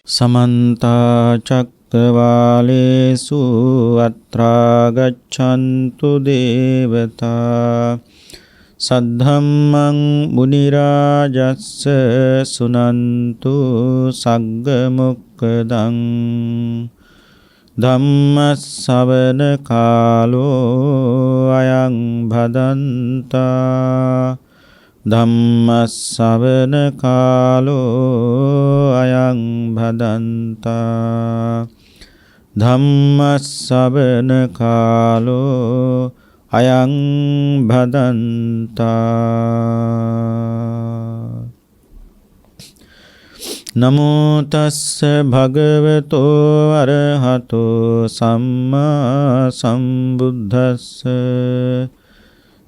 समन्ता चक्रवालेषु अत्रा गच्छन्तु देवता सद्धम्मं मुनिराजस्स सुनन्तु सग्गमुक्कदं धम्मश्रवण कालो अयं भदन्ता धम्मश्रवण कालो अयं भदन्ता धम्मश्रवण कालो अयं भदन्ता नमो तस्स भगवतो अरहतो सम्मा सम्बुद्धस्स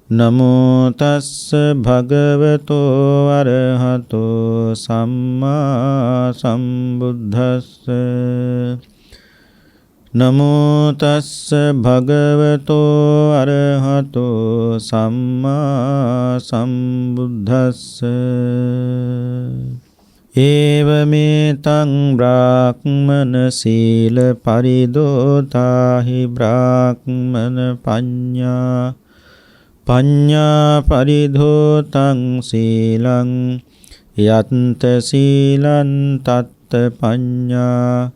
नमो तस्स भगवतो अरहतो सम्मा सम्बुद्धस्स नमो तस्स भगवतो अरहतो सम्मा सम्बुद्धस्स एवमेतं ब्राह्मण शील परिदोताहि ब्राह्मण पඤ්ඤා पඤ්ඤා परिधोतं शीलं यत्त शीलं तत्त पඤ්ඤා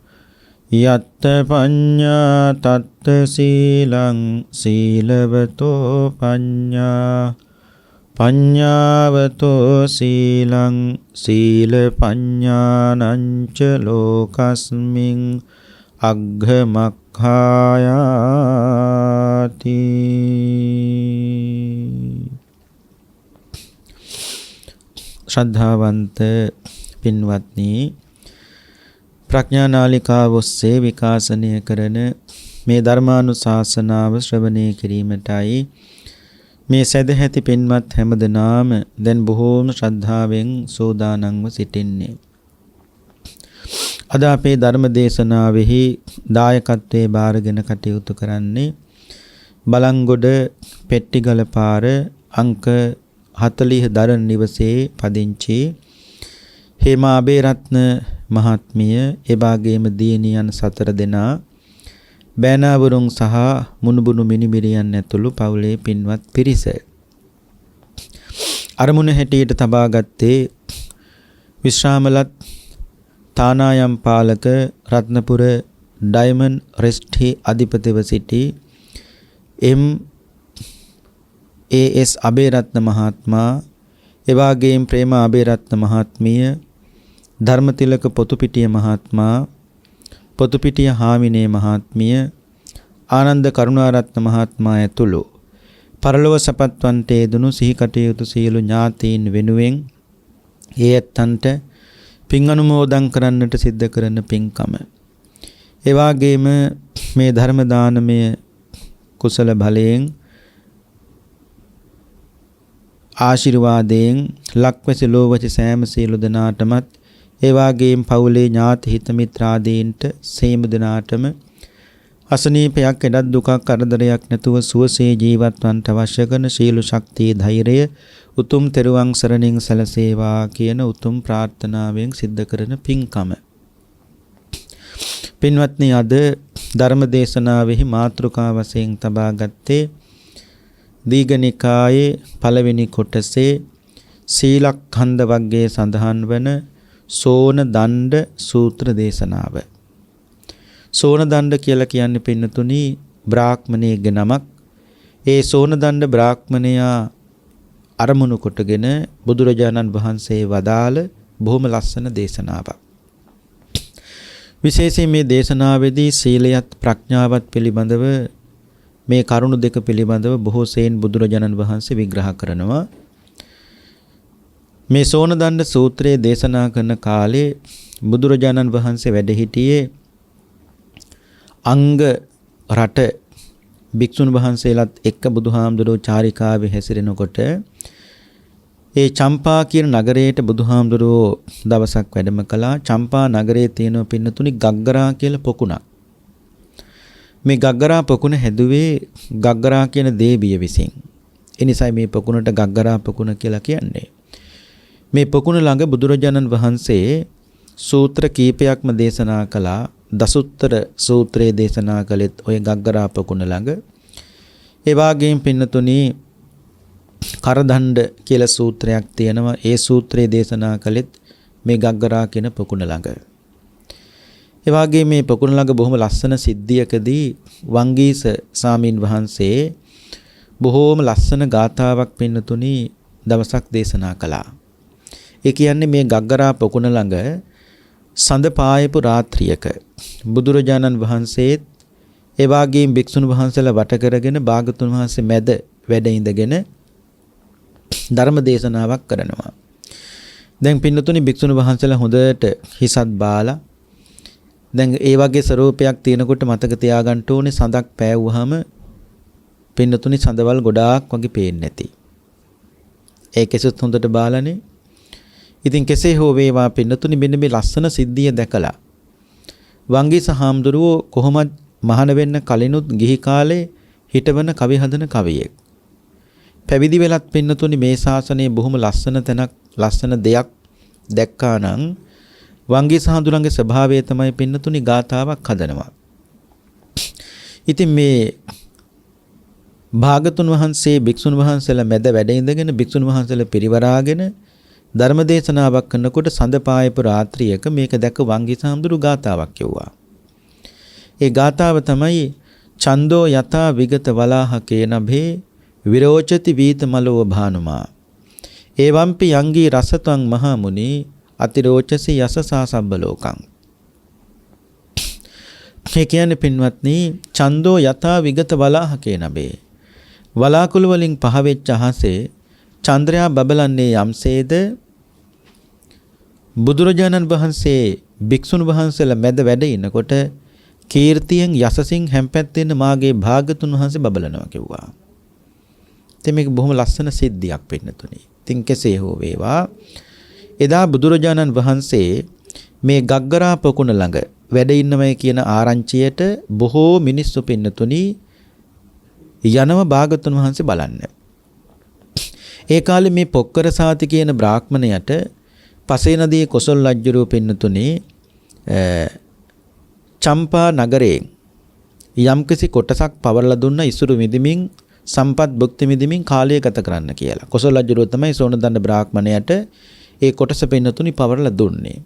यत्त पඤ්ඤා तत्त शीलं शीलवतो पඤ්ඤා पඤ්ඤාවතෝ शीलं शील पඤ්ඤානං च लोकस्मिन् अघ्घमक्ඛායාති ශ්‍රද්ධාවන්ත පින්වත්නි ප්‍රඥා නාලිකාව ඔස්සේ විකාශනය කරන මේ ධර්මානුශාසනාව ශ්‍රවණය කිරීමටයි මේ සදැහැති පින්වත් හැමදෙනාම දැන් බොහෝම ශ්‍රද්ධාවෙන් සෝදානම්ව සිටින්නේ. අද අපේ ධර්ම දේශනාවෙහි දායකත්වයේ බාරගෙන කටයුතු කරන්නේ බලංගොඩ පෙට්ටිගල පාර අංක 40 දරණ නිවසේ පදිංචි හේමා අබේරත්න මහත්මිය එවාගේම දියණියන් 4 දෙනා බෑනාවරුන් සහ මුණුබුණු මිනිමිරියන් ඇතුළු පවුලේ පින්වත් පිරිස අරමුණ හැටියට තබාගත්තේ විශ්‍රාමලත් තානායම් පාලක රත්නපුර ඩයමන්ඩ් රෙස්ටි අධිපතිව සිටි එස් අබේරත්න මහත්මයා එවාගේම ප්‍රේමා අබේරත්න මහත්මිය ධර්මතිලක පොතුපිටිය මහත්මයා පොතුපිටිය හාමිනේ මහත්මිය ආනන්ද කරුණාරත්න මහත්මයා ඇතුළු පරලොව සපත්වන්ට යෙදුණු සිහි කටයුතු සියලු ඥාතීන් වෙනුවෙන් ඒ ඇත්තන්ට පින් අනුමෝදන් කරන්නට සිද්ධ කරන පින්කම ඒ වගේම මේ ධර්ම දානමය කුසල බලයෙන් ආශිර්වාදයෙන් ලක්වැසි ලෝවැසි සෑම සියලු දෙනාටමත් ඒ වගේම පවුලේ ඥාති හිත මිත්‍රාදීන්ට සේම දිනාටම අසනීපයක් එඩත් දුකක් කරදරයක් නැතුව සුවසේ ජීවත් වන්නට අවශ්‍ය කරන සීල ශක්තිය ධෛර්යය උතුම් තෙරුවන් සරණින් සැලසේවා කියන උතුම් ප්‍රාර්ථනාවෙන් සිද්ධ කරන පින්කම. පින්වත්නි අද ධර්ම දේශනාවෙහි මාතෘකා වශයෙන් තබා ගත්තේ දීඝනිකායේ පළවෙනි කොටසේ සීලඛණ්ඩ වර්ගයේ සඳහන් වන සෝන දණ්ඩ සූත්‍ර දේශනාව. සෝන දණ්ඩ කියලා කියන්නේ පින්නතුනි බ්‍රාහ්මණයෙක්ගේ නමක්. ඒ සෝන දණ්ඩ බ්‍රාහ්මණයා අරමුණු කොටගෙන බුදුරජාණන් වහන්සේ වදාළ බොහොම ලස්සන දේශනාවක්. විශේෂයෙන් මේ දේශනාවේදී සීලයත් ප්‍රඥාවත් පිළිබඳව මේ කරුණු දෙක පිළිබඳව බොහෝ සෙයින් බුදුරජාණන් වහන්සේ විග්‍රහ කරනවා. මේ සෝන දණ්ඩ සූත්‍රයේ දේශනා කරන කාලේ බුදුරජාණන් වහන්සේ වැඩ සිටියේ අංග රට භික්ෂුන් වහන්සේලාත් එක්ක බුදුහාමුදුරුවෝ චාරිකාවේ හැසිරෙනකොට ඒ චම්පා කියන නගරයට බුදුහාමුදුරුවෝ දවසක් වැඩම කළා. චම්පා නගරයේ තියෙන පින්නතුනි ගග්ගරා කියලා පොකුණක්. මේ ගග්ගරා පොකුණ හැදුවේ ගග්ගරා කියන දේවිය විසින්. ඒ නිසා මේ පොකුණට ගග්ගරා පොකුණ කියලා කියන්නේ. මේ පොකුණ ළඟ බුදුරජාණන් වහන්සේ සූත්‍ර කීපයක්ම දේශනා කළා. දසුත්තර සූත්‍රයේ දේශනා කළෙත් ඔය ගග්ගරා පොකුණ ළඟ. ඒ වගේම පින්නතුනි කරදණ්ඩ කියලා සූත්‍රයක් තියෙනවා. ඒ සූත්‍රයේ දේශනා කළෙත් මේ ගග්ගරා කියන පොකුණ ළඟ. ඒ වගේම මේ පොකුණ ළඟ බොහොම ලස්සන සිද්ධියකදී වංගීස සාමීන් වහන්සේ බොහෝම ලස්සන ගාථාවක් පින්නතුනි දවසක් දේශනා කළා. ඒ කියන්නේ මේ ගග්ගරා පොකුණ ළඟ සඳ පායපු රාත්‍රියක බුදුරජාණන් වහන්සේත් ඒ වගේම භික්ෂුන් වහන්සේලා වට කරගෙන භාගතුන් වහන්සේ මැද වැඩ ඉඳගෙන ධර්ම දේශනාවක් කරනවා. දැන් පින්නතුනි භික්ෂුන් වහන්සේලා හොඳට හිසත් බාලා දැන් ඒ වගේ ස්වරූපයක් තියෙනකොට මතක තියාගන්න ඕනේ සඳක් පෑවුවාම පින්නතුනි සඳවල් ගොඩාක් වගේ පේන්නේ නැති. ඒකෙසුත් හොඳට බාලානේ. ඉතින් කෙසේ හෝ වේවා පින්නතුනි මෙන්න මේ ලස්සන සිද්ධිය දැකලා වංගීස හාමුදුරුවෝ කොහොමද මහාන වෙන්න කලිනුත් ගිහි කාලේ හිටවන කවි හදන කවියෙක්. පැවිදි වෙලත් පින්නතුනි මේ ශාසනයේ බොහොම ලස්සන තැනක් ලස්සන දෙයක් දැක්කා නම් වංගීස හාමුදුරන්ගේ ස්වභාවය තමයි පින්නතුනි ගාථාවක් හදනවා. ඉතින් මේ භාගතුන් වහන්සේ භික්ෂුන් වහන්සේලා මැද වැඩ ඉඳගෙන භික්ෂුන් වහන්සේලා පිරිවරාගෙන ධර්ම දේශනාවක් කරනකොට සඳ පායපු රාත්‍රියක මේක දැක වංගීස හාමුදුරු ගාථාවක් කියුවා. ඒ ගාථාව තමයි චන්දෝ යතා විගත වලාහකේ නභේ විරෝචති වීත මලෝ භානුමා එවම්පි යංගී රසතං මහා මුනි අතිරෝචසි යසසා සබ්බ ලෝකං. මේ කියන්නේ පින්වත්නි චන්දෝ යතා විගත වලාහකේ නභේ වලාකුළු වලින් පහවෙච්ච අහසේ චන්ද්‍රයා බබලන්නේ යම්සේද බුදුරජාණන් වහන්සේ භික්ෂුන් වහන්සේලා මැද වැඩ ඉනකොට කීර්තියෙන් යසසින් හැම්පැත්තෙන් මාගේ භාගතුන් වහන්සේ බබලනවා කිව්වා. ඉතින් මේක බොහොම ලස්සන සිද්ධියක් පින්නතුනි. ඉතින් කෙසේ හෝ වේවා එදා බුදුරජාණන් වහන්සේ මේ ගග්ගරා පොකුණ ළඟ වැඩ ඉන්නමයි කියන ආරංචියට බොහෝ මිනිස්සු පින්නතුනි යනව භාගතුන් වහන්සේ බලන්න. ඒ කාලේ මේ පොක්කර සාති කියන බ්‍රාහ්මණයට පසේ නදියේ කොසල් රජුරෝ පින්නතුනේ චම්පා නගරයෙන් යම්කිසි කොටසක් පවරලා දුන්න ඉසුරු මිදිමින් සම්පත් භුක්ති මිදිමින් කාලය ගත කරන්න කියලා. කොසල් රජුරෝ තමයි සෝනදණ්ඩ බ්‍රාහ්මණයට ඒ කොටස පින්නතුනි පවරලා දුන්නේ.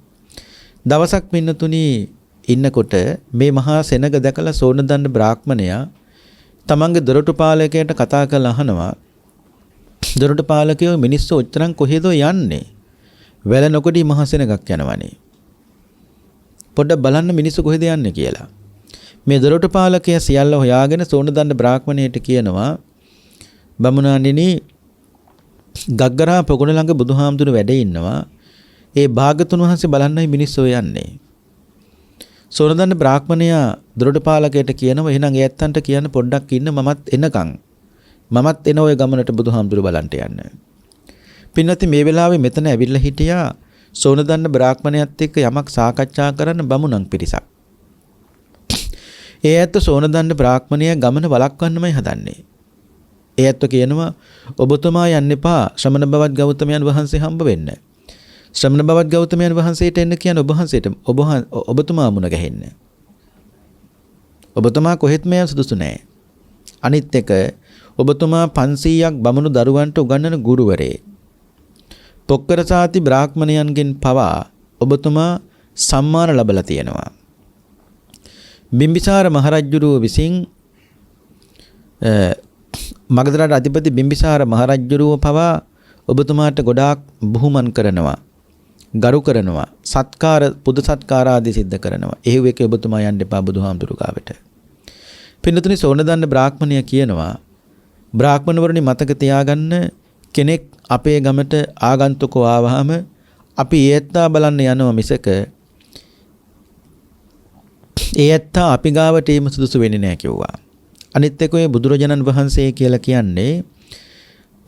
දවසක් පින්නතුනි ඉන්නකොට මේ මහා සෙනග දැකලා සෝනදණ්ඩ බ්‍රාහ්මණයා තමන්ගේ දොරටු පාලකයාට කතා කරලා අහනවා දොරටු පාලකයෝ මිනිස්සු ඔච්චරන් කොහෙද යන්නේ? වැල නොකොඩි මහ සෙනගක් යනවනේ. පොඩ්ඩක් බලන්න මිනිස්සු කොහෙද යන්නේ කියලා. මේ දොරටු පාලකයා සියල්ල හොයාගෙන සෝනදණ්ඩ බ්‍රාහ්මණයට කියනවා බමුණාණෙනි ගග්ගරා පොකුණ ළඟ බුදුහාමුදුරු වැඩ ඉන්නවා. ඒ භාගතුන් වහන්සේ බලන්නයි මිනිස්සු යන්නේ. සෝනදණ්ඩ බ්‍රාහ්මණයා දොරටු පාලකයට කියනවා එහෙනම් ඒ ඇත්තන්ට කියන්න පොඩ්ඩක් ඉන්න මමත් එනකන්. මමත් එන ඔය ගමනට බුදුහාමුදුරු බලන්ට යන්න. පින්වත්නි මේ වෙලාවේ මෙතන ඇවිල්ලා හිටියා සෝනදණ්ඩ බ්‍රාහ්මණයත් එක්ක යමක් සාකච්ඡා කරන්න බමුණන් පිරිසක්. ඒ ඇත්ත සෝනදණ්ඩ බ්‍රාහ්මණයා ගමන වළක්වන්නමයි හදන්නේ. ඒ ඇත්ත කියනවා ඔබතුමා යන්න එපා ශ්‍රමණ බවත් ගෞතමයන් වහන්සේ හම්බ වෙන්න. ශ්‍රමණ බවත් ගෞතමයන් වහන්සේට එන්න කියන ඔබතුමා මුණ ගැහෙන්න. ඔබතුමා කොහෙත්ම යන්න සුදුසු නැහැ. අනිත් එක ඔබතුමා 500ක් බමුණු දරුවන්ට උගන්වන ගුරුවරේ. පොක්කර සාති බ්‍රාහ්මණයන්ගෙන් පවා ඔබතුමා සම්මාන ලැබලා තියෙනවා. බිම්බිසාර මහරජුරුව විසින් මගධ රට අධිපති බිම්බිසාර මහරජුරුව පවා ඔබතුමාට ගොඩාක් බුහුමන් කරනවා. ගරු කරනවා. සත්කාර පුද සත්කාර ආදී සිද්ධ කරනවා. එහෙව් එකේ ඔබතුමා යන්න එපා බුදුහාමුදුරු ගාවට. පින්නතුනි සෝනදණ්ඩ බ්‍රාහ්මණයා කියනවා බ්‍රාහ්මණවරුනි මතක තියාගන්න කෙනෙක් අපේ ගමට ආගන්තුකව ආවහම අපි ඒ ඇත්තා බලන්න යනවා මිසක ඒ ඇත්තා අපි ගාවට එීම සුදුසු වෙන්නේ නැහැ කිව්වා. අනිත් එක ඔය බුදුරජාණන් වහන්සේ කියලා කියන්නේ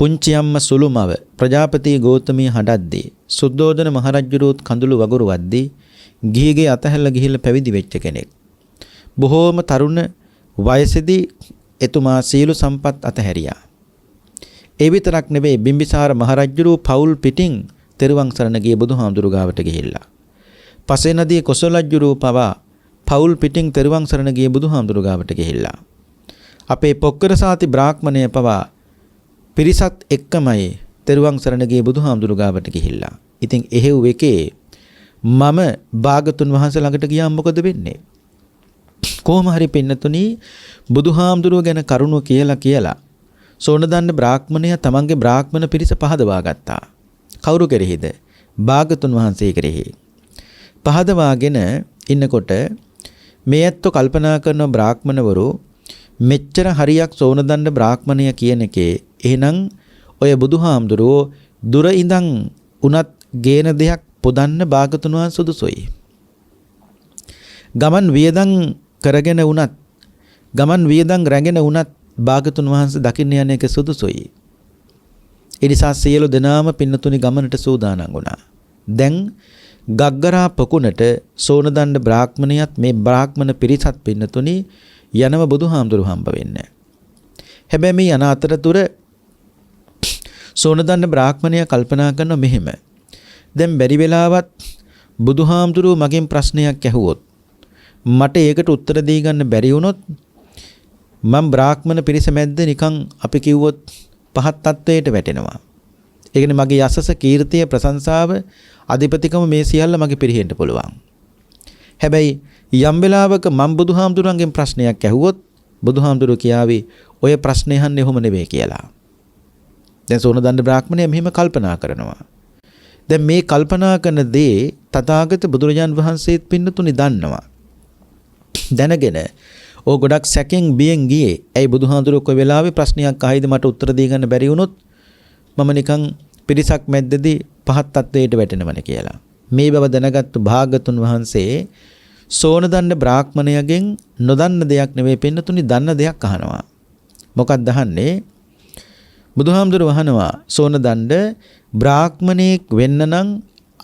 පුංචියම්ම සුළුමව ප්‍රජාපති ගෞතමී හඬද්දී සුද්ධෝදන මහරජුරුත් කඳුළු වගුරු වද්දී ගිහිගේ අතහැරලා ගිහිල්ලා පැවිදි වෙච්ච කෙනෙක්. බොහෝම තරුණ වයසේදී එතුමා සීල සම්පත් අතහැරියා. ඒ විතරක් නෙවෙයි බිම්බිසාර මහරජුරුව පවුල් පිටින් තෙරුවන් සරණ ගිය බුදුහාමුදුරු ගාවට ගිහිල්ලා පසේ නදියේ කොසලජ්ජුරෝ පවා පවුල් පිටින් තෙරුවන් සරණ ගිය බුදුහාමුදුරු ගාවට ගිහිල්ලා. අපේ පොක්කර සාති බ්‍රාහ්මණය පවා පිරිසත් එක්කමයි තෙරුවන් සරණ ගිය බුදුහාමුදුරු ගාවට ගිහිල්ලා. ඉතින් එහෙව් එකේ මම භාගතුන් වහන්සේ ළඟට ගියාම මොකද වෙන්නේ? කොහොම හරි පින්නතුණි බුදුහාමුදුරුව ගැන කරුණු කියලා සෝනදන්න බ්‍රාහ්මණයා තමන්ගේ බ්‍රාහ්මණ පිරිස පහදවා ගත්තා. කවුරු කෙරෙහිද? භාගතුන් වහන්සේ කෙරෙහි. පහදවාගෙන ඉන්නකොට මේ ඇත්තෝ කල්පනා කරන බ්‍රාහ්මණවරු මෙච්චර හරියක් සෝනදන්න බ්‍රාහ්මණය කියන එකේ එහෙනම් ඔය බුදුහාමුදුරුවෝ දුර ඉඳන් උනත් ගේන දෙයක් පොදන්න භාගතුන් වහන්සේ සුදුසුයි. ගමන් වියදම් කරගෙන උනත් ගමන් වියදම් රැගෙන උනත් භාගතුන් වහන්සේ දකින්න යන එක සුදුසුයි. ඒ නිසා සියලු දෙනාම පින්නතුනි ගමනට සූදානම් වුණා. දැන් ගග්ගරා පොකුණට සෝනදණ්ඩ බ්‍රාහ්මණයත් මේ බ්‍රාහ්මණ පිරිසත් පින්නතුනි යනව බුදුහාමුදුරු හම්බ වෙන්න. හැබැයි මේ යන අතරතුර සෝනදණ්ඩ බ්‍රාහ්මණයා කල්පනා කරන මෙහෙම. දැන් බැරි වෙලාවත් බුදුහාමුදුරු මගෙන් ප්‍රශ්නයක් ඇහුවොත් මට ඒකට උත්තර දී ගන්න බැරි වුණොත් මම බ්‍රාහ්මණ පිරිස මැද්ද නිකන් අපි කිව්වොත් පහත් තත්වයට වැටෙනවා. ඒ කියන්නේ මගේ යසස කීර්තිය ප්‍රශංසාව අධිපතිකම මේ සියල්ල මගේ පිරිහෙන්න පුළුවන්. හැබැයි යම් වෙලාවක මම බුදුහාමුදුරන්ගෙන් ප්‍රශ්නයක් ඇහුවොත් බුදුහාමුදුරුවෝ කියාවි ඔය ප්‍රශ්නේ අහන්නේ ඔහොම නෙවෙයි කියලා. දැන් සෝනදණ්ඩ බ්‍රාහ්මණයා මෙහෙම කල්පනා කරනවා. දැන් මේ කල්පනා කරන දේ තථාගත බුදුරජාන් වහන්සේත් පින්නතුනි දන්නවා. දැනගෙන ඕ ගොඩක් සැකෙන් බියෙන් ගියේ. ඇයි බුදුහාමුදුරුවෝ කොයි වෙලාවෙ ප්‍රශ්නයක් අහයිද මට උත්තර දී ගන්න බැරි වුණොත් මම නිකන් පිරිසක් මැද්දේදී පහත් තත්වයට වැටෙනවනේ කියලා. මේ බව දැනගත්තු භාගතුන් වහන්සේ සෝනදණ්ඩ බ්‍රාහ්මණයගෙන් නොදන්න දෙයක් නෙවෙයි පින්නතුනි දන්න දෙයක් අහනවා. මොකක්ද අහන්නේ? බුදුහාමුදුරුවෝ අහනවා සෝනදණ්ඩ බ්‍රාහ්මණයෙක් වෙන්න නම්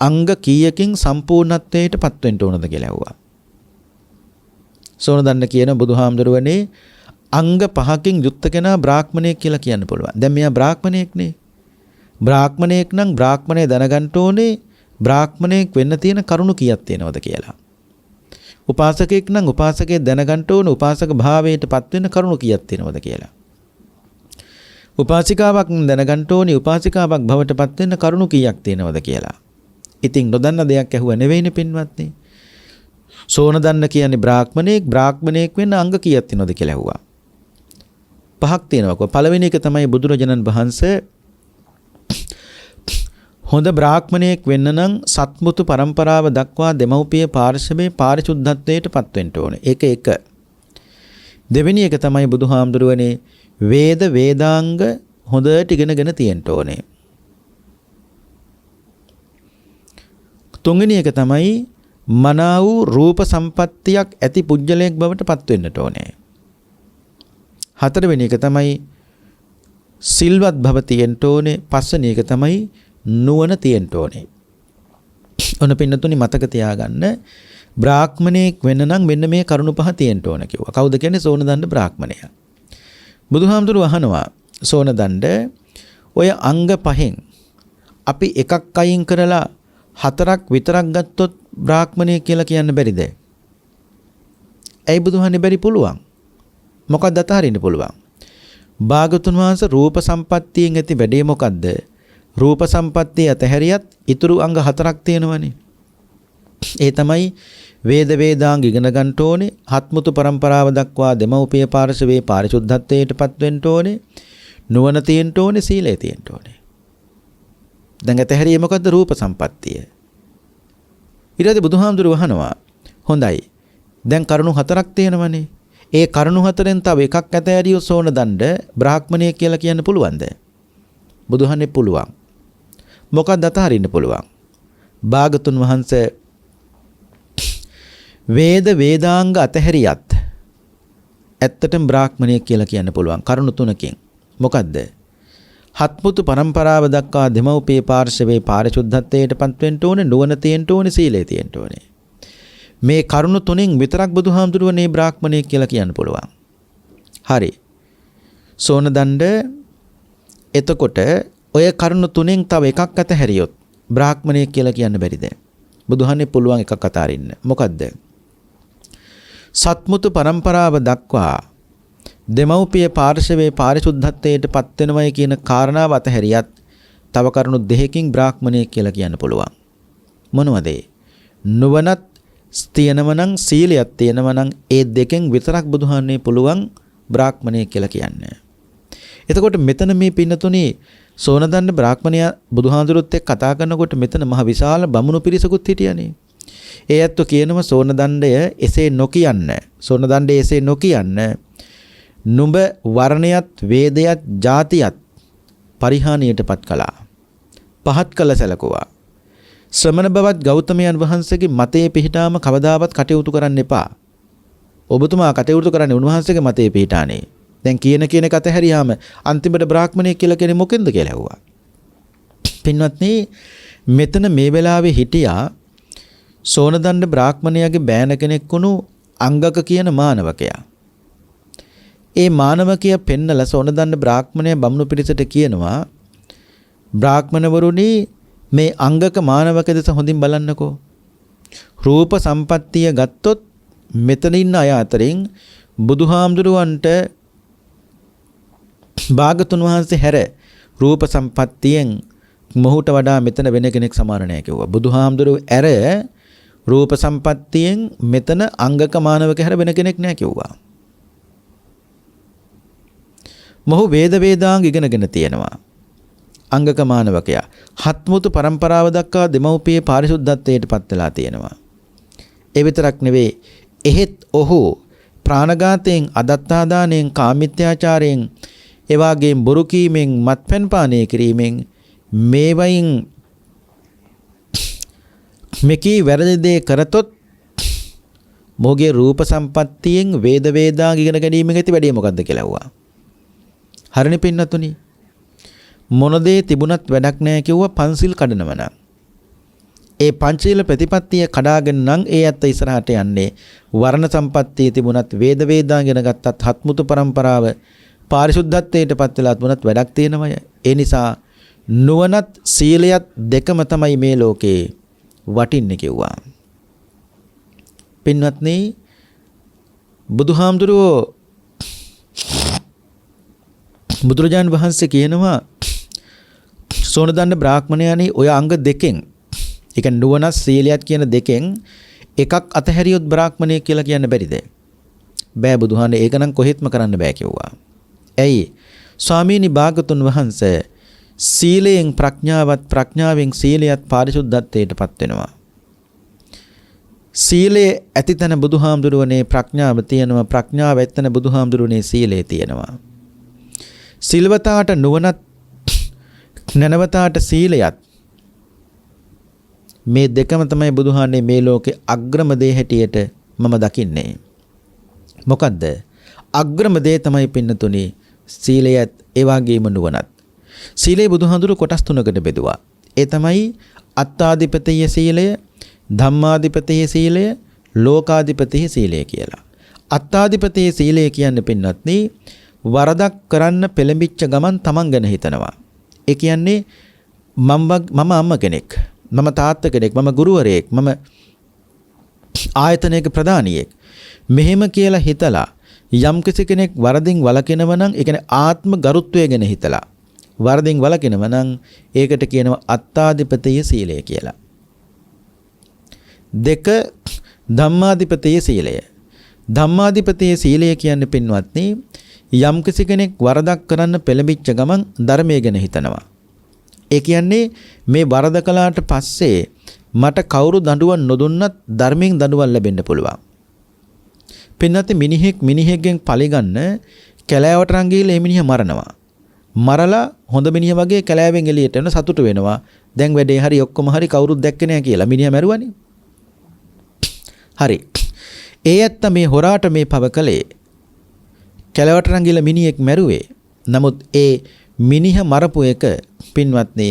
අංග කීයකින් සම්පූර්ණත්වයට පත් වෙන්න ඕනද කියලා ඇහුවා. සෝනදණ්ඩ කියන බුදුහාමුදුරුවනේ අංග 5කින් යුක්ත කෙනා බ්‍රාහ්මණයෙක් කියලා කියන්න පුළුවන්. දැන් මෙයා බ්‍රාහ්මණයෙක්නේ. බ්‍රාහ්මණයෙක් නම් බ්‍රාහ්මණය දැනගන්න ඕනේ බ්‍රාහ්මණයෙක් වෙන්න තියෙන කරුණු කීයක් තියෙනවද කියලා. උපාසකෙක් නම් උපාසකයෙක් දැනගන්න ඕනේ උපාසක භාවයට පත් වෙන කරුණු කීයක් තියෙනවද කියලා. උපාසිකාවක් දැනගන්න ඕනේ උපාසිකාවක් භවට පත් වෙන කරුණු කීයක් තියෙනවද කියලා. ඉතින් නොදන්න දෙයක් ඇහුව නෙවෙයිනේ පින්වත්නි. සෝනදන්න කියන්නේ බ්‍රාහ්මණයෙක් වෙන්න අංග කීයක් තියෙනවද කියලා ඇහුවා. 5ක් තියෙනවා. පළවෙනි එක තමයි බුදුරජාණන් වහන්සේ හොඳ බ්‍රාහ්මණයෙක් වෙන්න නම් සත්මුතු පරම්පරාව දක්වා දෙමව්පිය පාර්ශවයේ පාරිශුද්ධත්වයට පත් වෙන්න ඕනේ. ඒක එක. දෙවෙනි එක තමයි බුදුහාමුදුරුවනේ වේදාංග හොඳට ඉගෙනගෙන තියෙන්න ඕනේ. තුන්වෙනි එක තමයි මනා වූ රූප සම්පත්තියක් ඇති පුජ්‍යලයක් බවට පත් වෙන්නට ඕනේ. හතරවෙනි එක තමයි සිල්වත් භව තියෙන්න ඕනේ. පස්වෙනි එක තමයි නුවණ තියෙන්න ඕනේ. ඔන්න පින්නතුනි මතක තියාගන්න බ්‍රාහ්මණයෙක් වෙන්න නම් මෙන්න මේ කරුණු පහ තියෙන්න ඕන කිව්වා. කවුද කියන්නේ? සෝනදණ්ඩ බ්‍රාහ්මණයා. බුදුහාමුදුරුවෝ අහනවා සෝනදණ්ඩ ඔය අංග 5න් අපි එකක් අයින් කරලා 4ක් විතරක් ගත්තොත් බ්‍රාහ්මණයෙක් කියලා කියන්න බැරිද? ඇයි බුදුහානේ බැරි පුළුවන්? මොකක්ද අතහරින්න පුළුවන්? භාගතුන් වහන්සේ රූප සම්පත්තියෙන් ඇති වැඩේ මොකද්ද? රූප සම්පත්තිය අතහැරියත් ඉතුරු අංග 4ක් තියෙනවනේ. ඒ තමයි වේදාංග ඉගෙන ගන්න ඕනේ. හත්මුතු පරම්පරාව දක්වා දෙමව්පිය පාර්ශවයේ පාරිශුද්ධත්වයට පත් වෙන්න ඕනේ. නුවණ තියෙන්න ඕනේ. සීලය තියෙන්න ඕනේ. දැන් අතහැරියේ මොකද්ද? රූප සම්පත්තිය. ඊට පස්සේ බුදුහාමුදුරුවෝ අහනවා හොඳයි. දැන් කරුණු 4ක් තියෙනවනේ. ඒ කරුණු 4ෙන් තව එකක් අතහැරියොත් සෝනදණ්ඩ බ්‍රාහ්මණයෙක් කියලා කියන්න පුළුවන්ද? බුදුහානේ පුළුවන්. මොකක්ද අතහරින්න පුළුවන්? භාගතුන් වහන්සේ වේදාංග අතහැරියත් ඇත්තටම බ්‍රාහ්මණයෙක් කියලා කියන්න පුළුවන් කරුණු 3කින්. මොකද්ද? හත්මුතු පරම්පරාව දක්වා දෙමව්පිය පාර්ශවයේ පාරිශුද්ධත්වයට පත් වෙන්න ඕනේ. නුවණ තියෙන්න ඕනේ. සීලය තියෙන්න ඕනේ. මේ කරුණු 3න් විතරක් බුදුහාමුදුරුවනේ බ්‍රාහ්මණයෙක් කියලා කියන්න පුළුවන්. හරි. සෝනදණ්ඩ එතකොට ඔය කරුණු 3න් තව එකක් අතහැරියොත් බ්‍රාහ්මණයෙක් කියලා කියන්න බැරිද? බුදුහානේ පුළුවන් එකක් අතාරින්න. මොකද්ද? සත්මුතු පරම්පරාව දක්වා දෙමව්පිය පාර්ශවයේ පාරිශුද්ධත්වයට පත් වෙනවයි කියන කාරණාව අතහැරියත් තව කරුණු දෙකකින් බ්‍රාහ්මණය කියලා කියන්න පුළුවන්. මොනවද? නුවණත් තියෙනව නම් සීලයක් තියෙනව නම් ඒ දෙකෙන් විතරක් බුදුහාන්නේ පුළුවන් බ්‍රාහ්මණය කියලා කියන්නේ. එතකොට මෙතන මේ පින්නතුණි සෝනදණ්ඩ බ්‍රාහ්මණයා බුදුහාඳුරුත් එක්ක කතා කරනකොට මෙතන මහ විශාල බමුණු පිරිසකුත් හිටියනේ. ඒ ඇත්තෝ කියනවා සෝනදණ්ඩය එසේ නොකියන්න. සෝනදණ්ඩය එසේ නොකියන්න. නුඹ වර්ණයත් වේදයත් ජාතියත් පරිහානියටපත් කළා. පහත් කළ සැලකුවා. ශ්‍රමණ බවත් ගෞතමයන් වහන්සේගේ මතයේ පිහිටාම කවදාවත් කටයුතු කරන්න එපා. ඔබතුමා කටයුතු කරන්නේ උන්වහන්සේගේ මතයේ පිහිටානේ. දැන් කියන එක අතහැරියාම අන්තිමට බ්‍රාහ්මණයෙක් කියලා කියන්නේ මොකෙන්ද කියලා ඇහුවා. පින්වත්නි මෙතන මේ වෙලාවේ හිටියා සෝනදණ්ඩ බ්‍රාහ්මණයාගේ බෑන කෙනෙක් වුණු අංගක කියන මානවකයා. ඒ මානවකයා පෙන්නලා සෝනදණ්ඩ බ්‍රාහ්මණයා බමුණු පිරිසට කියනවා බ්‍රාහ්මණවරුනි මේ අංගක මානවක දෙස හොඳින් බලන්නකෝ. රූප සම්පත්තිය ගත්තොත් මෙතන ඉන්න අය අතරින් බුදුහාමුදුරුවන්ට භාගතුන් වහන්සේ හැර රූප සම්පත්තියෙන් මොහුට වඩා මෙතන වෙන කෙනෙක් සමාන නැහැ කිව්වා. බුදුහාමුදුරුවෝ ඇර රූප සම්පත්තියෙන් මෙතන අංගක මානවක හැර වෙන කෙනෙක් නැහැ කිව්වා. මොහු වේද වේදාංග ඉගෙනගෙන තියෙනවා. අංගක මානවකයා හත්මුතු පරම්පරාව දක්වා දෙමව්පිය පාරිශුද්ධත්වයට පත් වෙලා තියෙනවා. ඒ විතරක් නෙවෙයි එහෙත් ඔහු ප්‍රාණඝාතයෙන් අදත්තාදානයෙන් කාමිත්‍යාචාරයෙන් එවාගේ බොරු කීමෙන් මත්පැන් පානය කිරීමෙන් මේවයින් මෙකී වැරදි දේ කරතොත් මොහුගේ රූප සම්පත්තියෙන් වේද වේදාංග ඉගෙන ගැනීමෙන් ඇති වැඩේ මොකද්ද කියලා ඇහුවා. හරිනේ පින්නතුනි මොන දේ තිබුණත් වැඩක් නැහැ කිව්වා පන්සිල් කඩනව නම්. ඒ පංචශීල ප්‍රතිපත්තිය කඩාගෙන නම් ඒ ඇත්ත ඉස්සරහට යන්නේ. වර්ණ සම්පත්තිය තිබුණත් වේද වේදාංගන ගත්තත් හත්මුතු පරම්පරාව පාරිශුද්ධත්වයට පත් වෙලා තිබුණත් වැඩක් තියෙනවය. ඒ නිසා නුවණත් සීලයත් දෙකම තමයි මේ ලෝකේ වටින්නේ කිව්වා. පින්වත්නි බුදුරජාණන් වහන්සේ කියනවා සෝනදණ්ඩ බ්‍රාහ්මණයානේ ඔය අංග දෙකෙන් ඒ කියන්නේ නුවණත් සීලයත් කියන දෙකෙන් එකක් අතහැරියොත් බ්‍රාහ්මණයෙක් කියලා කියන්න බැරිද? බෑ බුදුහානේ ඒක නම් කොහෙත්ම කරන්න බෑ කිව්වා. ඇයි? ස්වාමීනි භාගතුන් වහන්සේ සීලයෙන් ප්‍රඥාවත් ප්‍රඥාවෙන් සීලයත් පාරිශුද්ධත්වයට පත් වෙනවා. සීලයේ ඇතිතන බුදුහාමුදුරුවනේ ප්‍රඥාව තියෙනවා. ප්‍රඥාව ඇත්තන බුදුහාමුදුරුවනේ සීලය තියෙනවා. සිල්වතාට නුවණත් නැනවතාට සීලයත් මේ දෙකම තමයි බුදුහාන්නේ මේ ලෝකේ අග්‍රම දේ හැටියට මම දකින්නේ. මොකද්ද? අග්‍රම දේ තමයි පින්නතුනි සීලයත් ඒ වගේම නුවණත්. සීලේ බුදුහාඳුරු කොටස් තුනකට බෙදුවා. ඒ තමයි අත්තාදිපතීය සීලය, ධම්මාදිපතීය සීලය, ලෝකාදිපතීය සීලය කියලා. අත්තාදිපතීය සීලය කියන්නේ පින්නත්නි වරදක් කරන්න පෙළඹිච්ච ගමන් තමන් ගැන හිතනවා. ඒ කියන්නේ මම අම්මා කෙනෙක්, මම තාත්තා කෙනෙක්, මම ගුරුවරයෙක්, මම ආයතනයක ප්‍රධානියෙක්. මෙහෙම කියලා හිතලා යම් කෙනෙක් වරදින් වළකිනව නම් ඒ කියන්නේ ආත්ම ගරුත්වය ගැන හිතලා වරදින් වළකිනව නම් ඒකට කියනවා අත්තාදිපතීය සීලය කියලා. දෙක ධම්මාදිපතීය සීලය. ධම්මාදිපතීය සීලය කියන්නේ පින්වත්නි යම් කෙනෙක් වරදක් කරන්න පෙළඹිච්ච ගමන් ධර්මය ගැන හිතනවා. ඒ කියන්නේ මේ වරද කළාට පස්සේ මට කවුරු දඬුවම් නොදුන්නත් ධර්මයෙන් දඬුවම් ලැබෙන්න පුළුවන්. පින්නත් මිනිහෙක්ගෙන් පලිගන්න කැලෑවට රන් ගිහලා ඒ මිනිහා මරනවා. මරලා හොඳ මිනිහා වගේ කැලෑවෙන් එළියට එන සතුටු වෙනවා. දැන් වැඩේ හරි ඔක්කොම හරි කවුරුත් දැක්කේ නැහැ කියලා මිනිහා මැරුවානේ. හරි. ඒ ඇත්ත මේ හොරාට මේ පව කළේ කැලෑවට රන් ගිහලා මිනිහෙක් මැරුවේ. නමුත් ඒ මිනිහා මරපු එක පින්වත්නි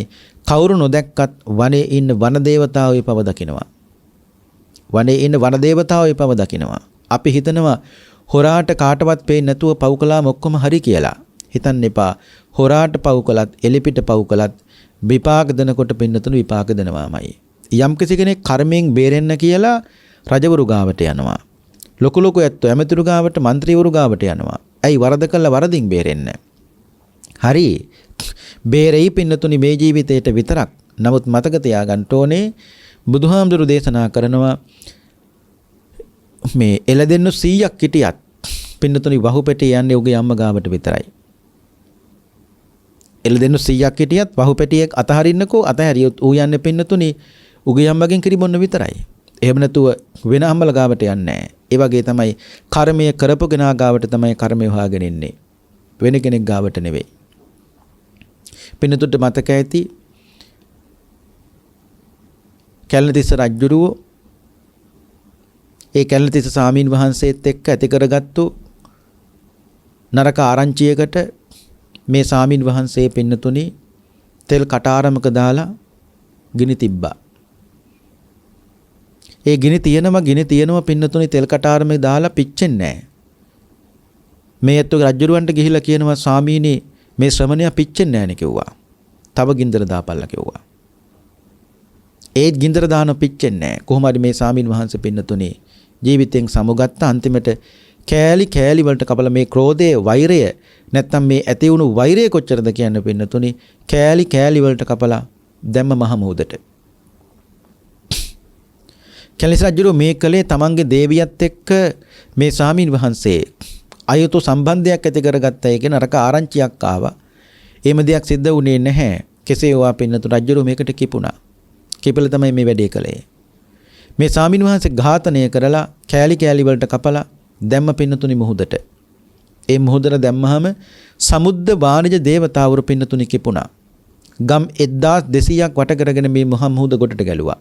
කවුරු නොදැක්කත් වනයේ ඉන්න වන දේවතාවෝ පව දකිනවා. වනයේ ඉන්න වන දේවතාවෝ පව දකිනවා. අපි හිතනවා හොරාට කාටවත් පේන්නේ නැතුව පව් කළාම ඔක්කොම හරි කියලා. හිතන්න එපා. හොරාට පව් කළත් එලිපිට පව් කළත් විපාක දෙනකොට පින්නතුණු විපාක දෙනවාමයි. යම් කෙනෙක් කර්මයෙන් බේරෙන්න කියලා රජවරු ගාවට යනවා. ලොකු ලොකු ඇත්තෝ ඇමතිවරු ගාවට, മന്ത്രിවරු ගාවට යනවා. ඇයි වරද කළා වරදින් බේරෙන්න? හරි. බේරෙයි පින්නතුනි මේ ජීවිතේට විතරක්. නමුත් මතක තියාගන්න ඕනේ බුදුහාමුදුරු දේශනා කරනවා මේ එළදෙන්නු 100ක් හිටියත් පින්නතුනි වහුපැටේ යන්නේ උගේ අම්මා ගාවට විතරයි. එළදෙන්නු 100ක් හිටියත් වහුපැටියෙක් අතහරින්නකෝ අතහැරියොත් ඌ යන්නේ පින්නතුනි උගේ අම්මගෙන් කිරිබොන්න විතරයි. එහෙම නැතුව වෙන අම්මල ගාවට යන්නේ නැහැ. ඒ වගේ තමයි කර්මය කරපු කෙනා ගාවට තමයි කර්මය හොයාගෙන ඉන්නේ. වෙන කෙනෙක් ගාවට නෙවෙයි. පින්නතුන්ට මතක ඇති කැලණිතිස්ස රජුරුව ඒ කැලණිතිස්ස ස්වාමීන් වහන්සේත් එක්ක ඇති කරගත්තු නරක ආරංචියකට මේ ස්වාමීන් වහන්සේ පින්නතුනි තෙල් කටාරමක දාලා ගිනි තිබ්බා. ඒ ගිනි තියෙනවා පින්නතුනි තෙල් කටාරමේ දාලා පිච්චෙන්නේ නැහැ. මේ ඇත්තු රජුරවන්ට ගිහිලා කියනවා ස්වාමීනි මේ ශ්‍රමණයා පිච්චෙන්නේ නැහැ නේ කිව්වා. තව ගින්දර දාපල්ලා කිව්වා. ඒත් ගින්දර දාන පිච්චෙන්නේ නැහැ. කොහොම හරි මේ ස්වාමීන් වහන්සේ පින්නතුනි ජීවිතෙන් සමුගත්ත අන්තිමට කෑලි වලට කපලා මේ ක්‍රෝධයේ වෛරය නැත්තම් මේ ඇති වුණු වෛරය කොච්චරද කියන්න පින්නතුනි කෑලි වලට කපලා දැම්ම මහ මුහුදට. කැලිස රජුරෝ මේ කලේ තමන්ගේ දේවියත් එක්ක මේ ස්වාමීන් වහන්සේ අයුතු සම්බන්ධයක් ඇති කරගත්තා කියන අරක ආරංචියක් ආවා. එහෙම දෙයක් සිද්ධ වුණේ නැහැ. කෙසේ වුණා පින්නතු රජුරෝ මේකට කිපුණා. කිපල තමයි මේ වැඩේ කළේ. මේ ස්වාමීන් වහන්සේ ඝාතනය කරලා කෑලි වලට කපලා දැම්ම පින්නතුනි මුහුදට. ඒ මුහුදට දැම්මහම සමුද්ද වාණිජ දේවතාවරු පින්නතුනි කිපුණා. ගම් 1200ක් වට කරගෙන මේ මහ මුහුද ගොඩට ගැලුවා.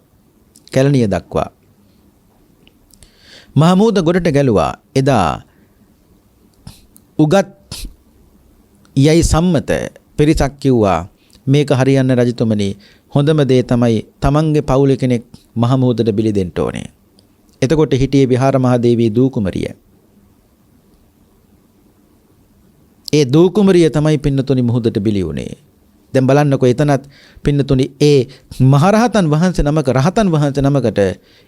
කැලණිය දක්වා. මහමුද ගොඩට ගැලුවා. එදා උගත් යයි සම්මත පිරිසක් කිව්වා මේක හරියන්න රජතුමනි හොඳම දේ තමයි තමන්ගේ පවුලේ කෙනෙක් මහමුදට බිලි දෙන්න ඕනේ. එතකොට හිටියේ විහාර මහදේවී දූ කුමරිය. ඒ දූ කුමරිය තමයි පින්නතුනි මුහුදට බිලි වුණේ. දැන් බලන්නකෝ එතනත් පින්නතුනි ඒ මහරහතන් වහන්සේ නමකට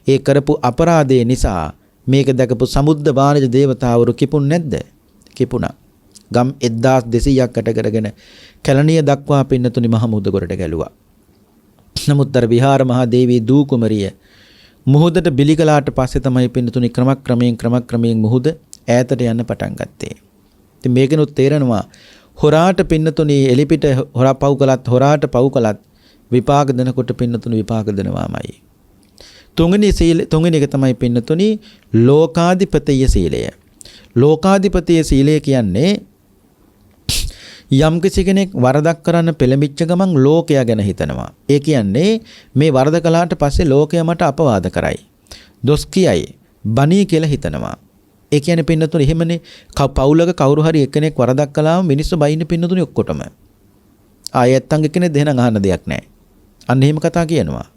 ඒ කරපු අපරාධය නිසා මේක දැකපු සමුද්ද වාණිජ දේවතාවරු කිපුන්නේ නැද්ද? කිපුණා. ගම් 1200ක් අට කරගෙන කැලණිය දක්වා පින්නතුනි මහ මුහුද ගොඩට ගැලුවා. නමුත් අර විහාර මහා දේවී දූ කුමරිය මුහුදට බිලි කළාට පස්සේ තමයි පින්නතුනි ක්‍රමක්‍රමයෙන් මුහුද ඈතට යන්න පටන් ගත්තේ. ඉතින් මේකනොත් තේරෙනවා හොරාට පින්නතුනි එලිපිට හොරා පව් කළත් හොරාට පව් කළත් විපාක දෙනකොට පින්නතුනි විපාක දෙනවාමයි. තුන්වෙනි එක තමයි පින්නතුනි ලෝකාධිපතිය සීලය. ලෝකාධිපතිය සීලය කියන්නේ යම් කෙනෙක් වරදක් කරන්න පෙළඹිච්ච ගමන් ලෝකයා ගැන හිතනවා. ඒ කියන්නේ මේ වරද කළාට පස්සේ ලෝකයා මට අපවාද කරයි. දොස් කියයි. බණී කියලා හිතනවා. ඒ කියන්නේ පින්නතුනි එහෙමනේ පවුලක කවුරු හරි එක්කෙනෙක් වරදක් කළාම මිනිස්සු බයින්න පින්නතුනි ඔක්කොටම. ආයෙත් අංග කෙනෙක් දෙහන අහන්න දෙයක් නැහැ. අන්න එහෙම කතා කියනවා.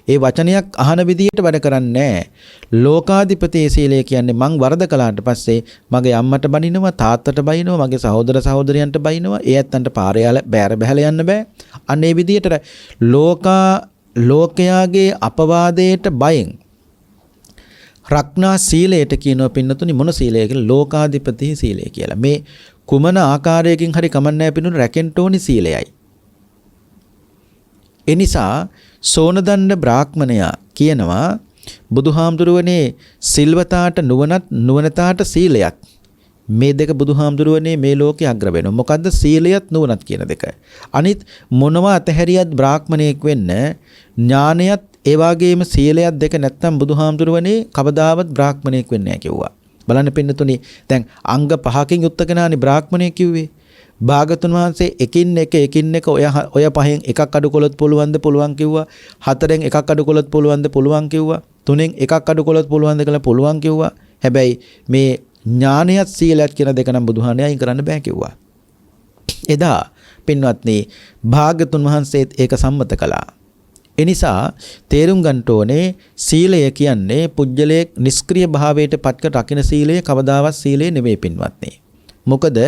ඒ වචනයක් අහන විදියට වැඩ කරන්නේ නැහැ. ලෝකාධිපති සීලය කියන්නේ මං වරද කළාට පස්සේ මගේ අම්මට බනිනවා, තාත්තට බනිනවා, මගේ සහෝදර සහෝදරයන්ට බනිනවා. ඒ ඇත්තන්ට පාරේ බෑර බහැලා යන්න බෑ. අන්න ඒ විදියට ලෝකයාගේ අපවාදයට බයෙන් රක්නා සීලයට කියනවා පින්නතුනි මොන සීලය කියලා? ලෝකාධිපති සීලය කියලා. මේ කුමන ආකාරයකින් හරි කමන්නේ පින්නතුනි රැකෙන්න ඕනි සීලයයි. එනිසා සෝනදණ්ඩ බ්‍රාහ්මණයා කියනවා බුදුහාමුදුරුවනේ සිල්වතාට නුවණතාට සීලයත් මේ දෙක බුදුහාමුදුරුවනේ මේ ලෝකේ අග්‍ර වෙනවා. මොකද්ද සීලයත් නුවණත් කියන දෙක. අනිත් මොනවා අතහැරියත් බ්‍රාහ්මණයෙක් වෙන්න ඥානයත් ඒ වගේම සීලයත් දෙක නැත්තම් බුදුහාමුදුරුවනේ කවදාවත් බ්‍රාහ්මණයෙක් වෙන්නේ නැහැ කිව්වා. බලන්න පින්නතුනි දැන් අංග 5කින් යුක්ත කෙනානේ බ්‍රාහ්මණයෙක් කිව්වේ. භාගතුන් වහන්සේ එකින් එක ඔය පහෙන් එකක් අඩු කළොත් පුළුවන් කිව්වා. 4න් එකක් අඩු කළොත් පුළුවන් කිව්වා. 3න් එකක් අඩු කළොත් පුළුවන් කිව්වා. හැබැයි මේ ඥානයත් සීලයත් කියන දෙක නම් බුදුහාමයා අයින් කරන්න බෑ කිව්වා. එදා පින්වත්නි භාගතුන් වහන්සේත් ඒක සම්මත කළා. එනිසා තේරුම් ගන්න ඕනේ සීලය කියන්නේ පුජ්‍යලයේ නිෂ්ක්‍රීය භාවයට පත්ක රකින්න සීලය කවදාවත් සීලය නෙවෙයි පින්වත්නි. මොකද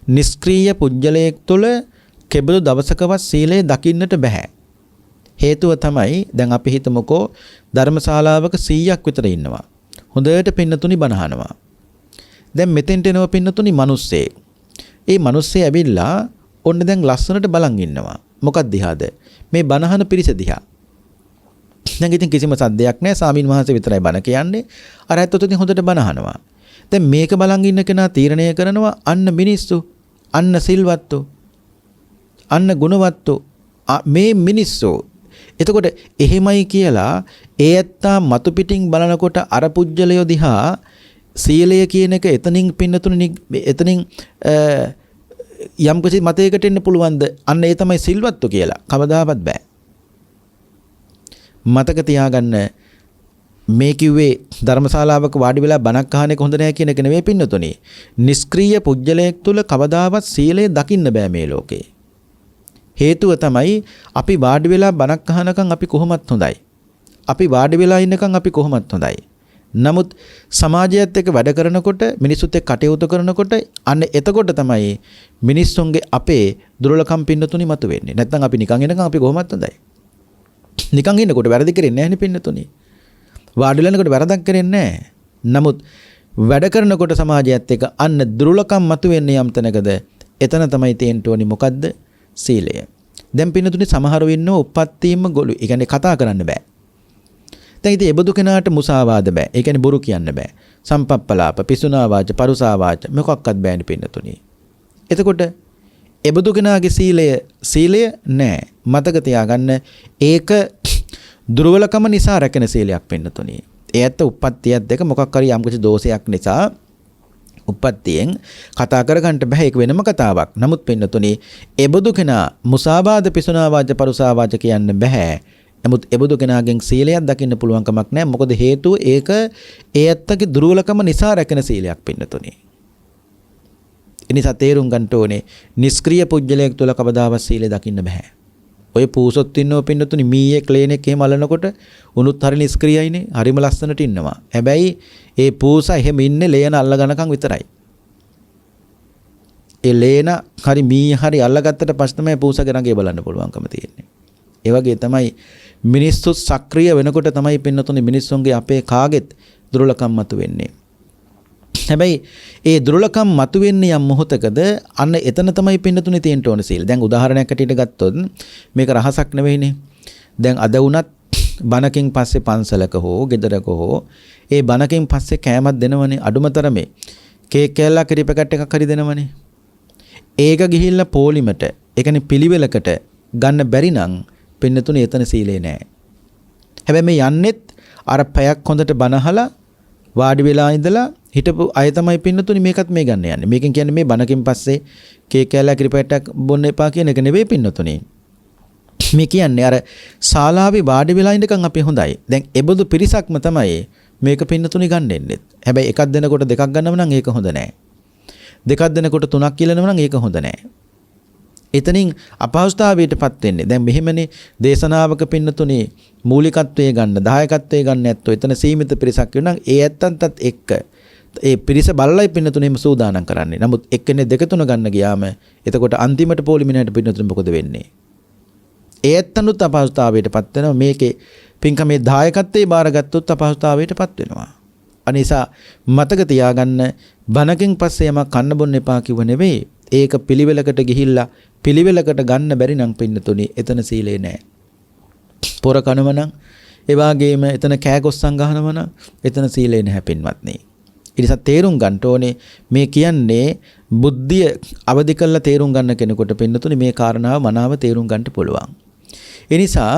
නිෂ්ක්‍රීය පුජ්‍යලයක් තුළ කෙබඳු දවසකවත් සීලය දකින්නට බෑ. හේතුව තමයි දැන් අපි හිතමුකෝ ධර්මශාලාවක 100ක් විතර ඉන්නවා. හොඳට පින්නතුනි බණ අහනවා. දැන් මෙතෙන්ට එනවා පින්නතුනි මිනිස්සේ. ඒ මිනිස්සේ ඇවිල්ලා ඔන්න දැන් ලස්සනට බලන් ඉන්නවා. මොකක්ද දිහාද? මේ බණ අහන පිරිස දිහා. දැන් ඉතින් කිසිම සද්දයක් නැහැ. ස්වාමීන් වහන්සේ විතරයි බණ කියන්නේ. අර ඇත්තට ඉතින් හොඳට බණ අහනවා. දැන් මේක බලන් ඉන්න කෙනා තීරණය කරනවා අන්න මිනිස්සු, අන්න සිල්වත්තු, අන්න ගුණවත්තු මේ මිනිස්සු. එතකොට එහෙමයි කියලා ඒ ඇත්තා මතු පිටින් බලනකොට අර පුජ්‍යලය දිහා සීලය කියන එක එතනින් පින්නතුනේ එතනින් යම් කිසි මතයකට එන්න පුළුවන්ද? අන්න ඒ තමයි සිල්වත්තු කියලා. කවදාවත් බෑ. මතක තියාගන්න මේ කිව්වේ ධර්මශාලාවක වාඩි වෙලා බණක් අහන එක හොඳ නැහැ කියන එක නෙවෙයි පින්නතුනේ. නිෂ්ක්‍රීය පුජ්‍යලයක් තුල කවදාවත් සීලය දකින්න බෑ මේ ලෝකේ. හේතුව තමයි අපි වාඩි වෙලා බණක් අහනකම් අපි කොහොමත් හොඳයි. අපි වාඩි වෙලා ඉන්නකම් අපි කොහොමත් හොඳයි. නමුත් සමාජයත් එක්ක වැඩ කරනකොට මිනිස්සුත් එක්ක කටයුතු කරනකොට අන්න එතකොට තමයි මිනිස්සුන්ගේ අපේ දුර්වලකම් පින්නතුනි මතුවෙන්නේ. නැත්නම් අපි නිකන් ඉන්නකම් අපි කොහොමත් හොඳයි. නිකන් ඉන්නකොට වැරදි කරන්නේ නැහැ නේ පින්නතුනි. වාඩි වෙනකොට වැරදක් කරන්නේ නැහැ. නමුත් වැඩ කරනකොට සමාජයත් එක්ක අන්න දුර්වලකම් මතුවෙන්නේ යම් තැනකද එතන තමයි තියෙන්න ඕනි මොකද්ද? සීලය. දැන් පින්නතුනි සමහරව ඉන්නව උප්පත්තියම ගොළු. ඒ කියන්නේ කතා කරන්න බෑ. දැන් ඉතින් එබඳු කෙනාට මුසාවාද බෑ. ඒ කියන්නේ බොරු කියන්න බෑ. සම්පප්පලාප, පිසුනා වාච, පරුසා වාච මොකක්වත් බෑනේ පින්නතුනි. එතකොට එබඳු කෙනාගේ සීලය නෑ. මතක තියාගන්න ඒක දුර්වලකම නිසා රැකෙන සීලයක් පින්නතුනි. ඒ ඇත්ත උප්පත්තියත් දෙක මොකක් හරි යම්කිසි දෝෂයක් නිසා උප්පත්තියෙන් කතා කරගන්න බෑ. ඒක වෙනම කතාවක්. නමුත් පින්නතුනි එබඳු කෙනා මුසාවාද, පිසුනා වාච, පරුසා වාච කියන්න බෑ. නමුත් එබඳු කෙනාගෙන් සීලයක් දකින්න පුළුවන් කමක් නැහැ. මොකද හේතුව ඒක ඒ ඇත්තගේ දුර්වලකම නිසා රැකෙන සීලයක් පින්නතුනි. එනිසා තේරුම් ගන්න ඕනේ නිෂ්ක්‍රීය පුජ්‍යලයක් තුල කවදාවත් සීලය දකින්න බෑ. ඔය පූසොත් ඉන්නව පින්නතුනි මීයේ ක්ලේනෙක් එහෙම අල්ලනකොට උනුත් හරි නිෂ්ක්‍රීයයිනේ. හරිම ලස්සනට ඉන්නවා. හැබැයි ඒ පූසා එහෙම ඉන්නේ ලේන අල්ල ගන්නකම් විතරයි. ඒ ලේන හරි මීය හරි අල්ලගත්තට පස්සේ තමයි පූසාගේ රඟේ බලන්න පුළුවන්කම තියෙන්නේ. ඒ වගේ තමයි මිනිස්සු සක්‍රිය වෙනකොට තමයි පින්නතුනි මිනිස්සුන්ගේ අපේ කාගෙත් දුර්වලකම් මතුවෙන්නේ. හැබැයි ඒ දුර්වලකම් මතුවෙන්නේ යම් මොහොතකද අන්න එතන තමයි පින්නතුනි තියෙන්න ඕන සීල. දැන් උදාහරණයක් ඇටියට ගත්තොත් මේක රහසක් නෙවෙයිනේ. දැන් අද වුණත් බණකින් පස්සේ පන්සලක හෝ ගෙදරක හෝ ඒ බණකින් පස්සේ කෑමක් දෙනවනේ අඩුමතරමේ. කේක් කෑල්ලක් කිරි පැකට් එකක් හරි දෙනවනේ. ඒක ගිහිල්ලා පොලිමට ඒ කියන්නේ පිළිවෙලකට ගන්න බැරි නම් පින්නතුනි එතන සීලේ නැහැ. හැබැයි මේ යන්නෙත් අර පැයක් හොඳට බනහලා වාඩි වෙලා ඉඳලා හිටපු අය තමයි පින්නතුනි මේකත් මේ ගන්න යන්නේ. මේකෙන් කියන්නේ මේ බනකින් පස්සේ කේක් කෑල්ලක් කිරිපැට්ටක් බොන්න එපා කියන එක නෙවෙයි පින්නතුනි. මේ කියන්නේ අර ශාලාවේ වාඩි වෙලා ඉඳකන් අපි හොඳයි. දැන් එබඳු පිරිසක්ම තමයි මේක පින්නතුනි ගන්න එන්නේ. හැබැයි එකක් දෙනකොට දෙකක් ගන්නව නම් ඒක හොඳ නැහැ. දෙකක් දෙනකොට තුනක් කියලානව නම් ඒක හොඳ නැහැ. එතනින් අපහසුතාවයටපත් වෙන්නේ. දැන් මෙහෙමනේ දේශනාවක පින්නතුනි මූලිකත්වයේ ගන්න, දායකත්වයේ ගන්න ඇත්තෝ එතන සීමිත පිරිසක් වෙනවා. ඒ ඇත්තන්ටත් එක්ක ඒ පිරිස බලලයි පින්නතුනේම සූදානම් කරන්නේ. නමුත් එක්කෙනේ දෙක තුන ගන්න ගියාම එතකොට අන්තිමට පොලිමිනේට පින්නතුනේ මොකද වෙන්නේ? ඒ ඇත්තනුත් අපහසුතාවයටපත් වෙනවා. මේකේ පින්කමේ දායකත්වයේ බාරගත්තොත් අපහසුතාවයටපත් වෙනවා. අනිසා මතක තියාගන්න බණකින් පස්සේ යමක් කන්න බොන්න එපා කිව්ව නෙවෙයි. ඒක පිළිවෙලකට ගිහිල්ලා පිළිවෙලකට ගන්න බැරි නම් පින්නතුනි එතන සීලේ නැහැ. පොර කනව නම් ඒ වගේම එතන කෑගොස්සන් ගහනව නම් එතන සීලේ නැහැ පින්වත්නි. ඒ නිසා තේරුම් ගන්න ඕනේ මේ කියන්නේ බුද්ධිය අවදි කරලා තේරුම් ගන්න කෙනෙකුට පින්නතුනි මේ කාරණාව මනාව තේරුම් ගන්න පුළුවන්. ඒ නිසා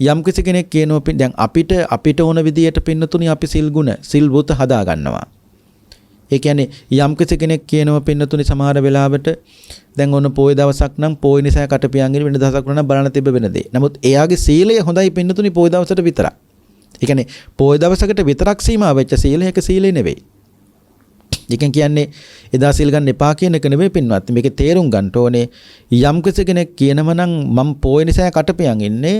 යම් කිසි කෙනෙක් කියනවා දැන් අපිට ඕන විදියට පින්නතුනි අපි සිල් ගුණ සිල් වුත හදා ගන්නවා. ඒ කියන්නේ යම් කිසි කෙනෙක් කියනවා පින්නතුනි සමහර වෙලාවට දැන් ඔන්න පොය දවසක් නම් පොය නිසා කටපියන්ගෙන වෙන දවසක් නම් බලන්න තිබ්බ වෙන දේ. නමුත් එයාගේ සීලය හොඳයි පින්නතුනි පොය දවසට විතරක්. ඒ කියන්නේ පොය දවසකට විතරක් සීමා වෙච්ච සීලය එක සීලය නෙවෙයි. ඒකෙන් කියන්නේ එදා සීල් ගන්න එපා කියන එක නෙවෙයි පින්වත්. මේකේ තේරුම් ගන්න ඕනේ යම් කිසි කෙනෙක් කියනවා නම් මම පොය නිසා කටපියන් ඉන්නේ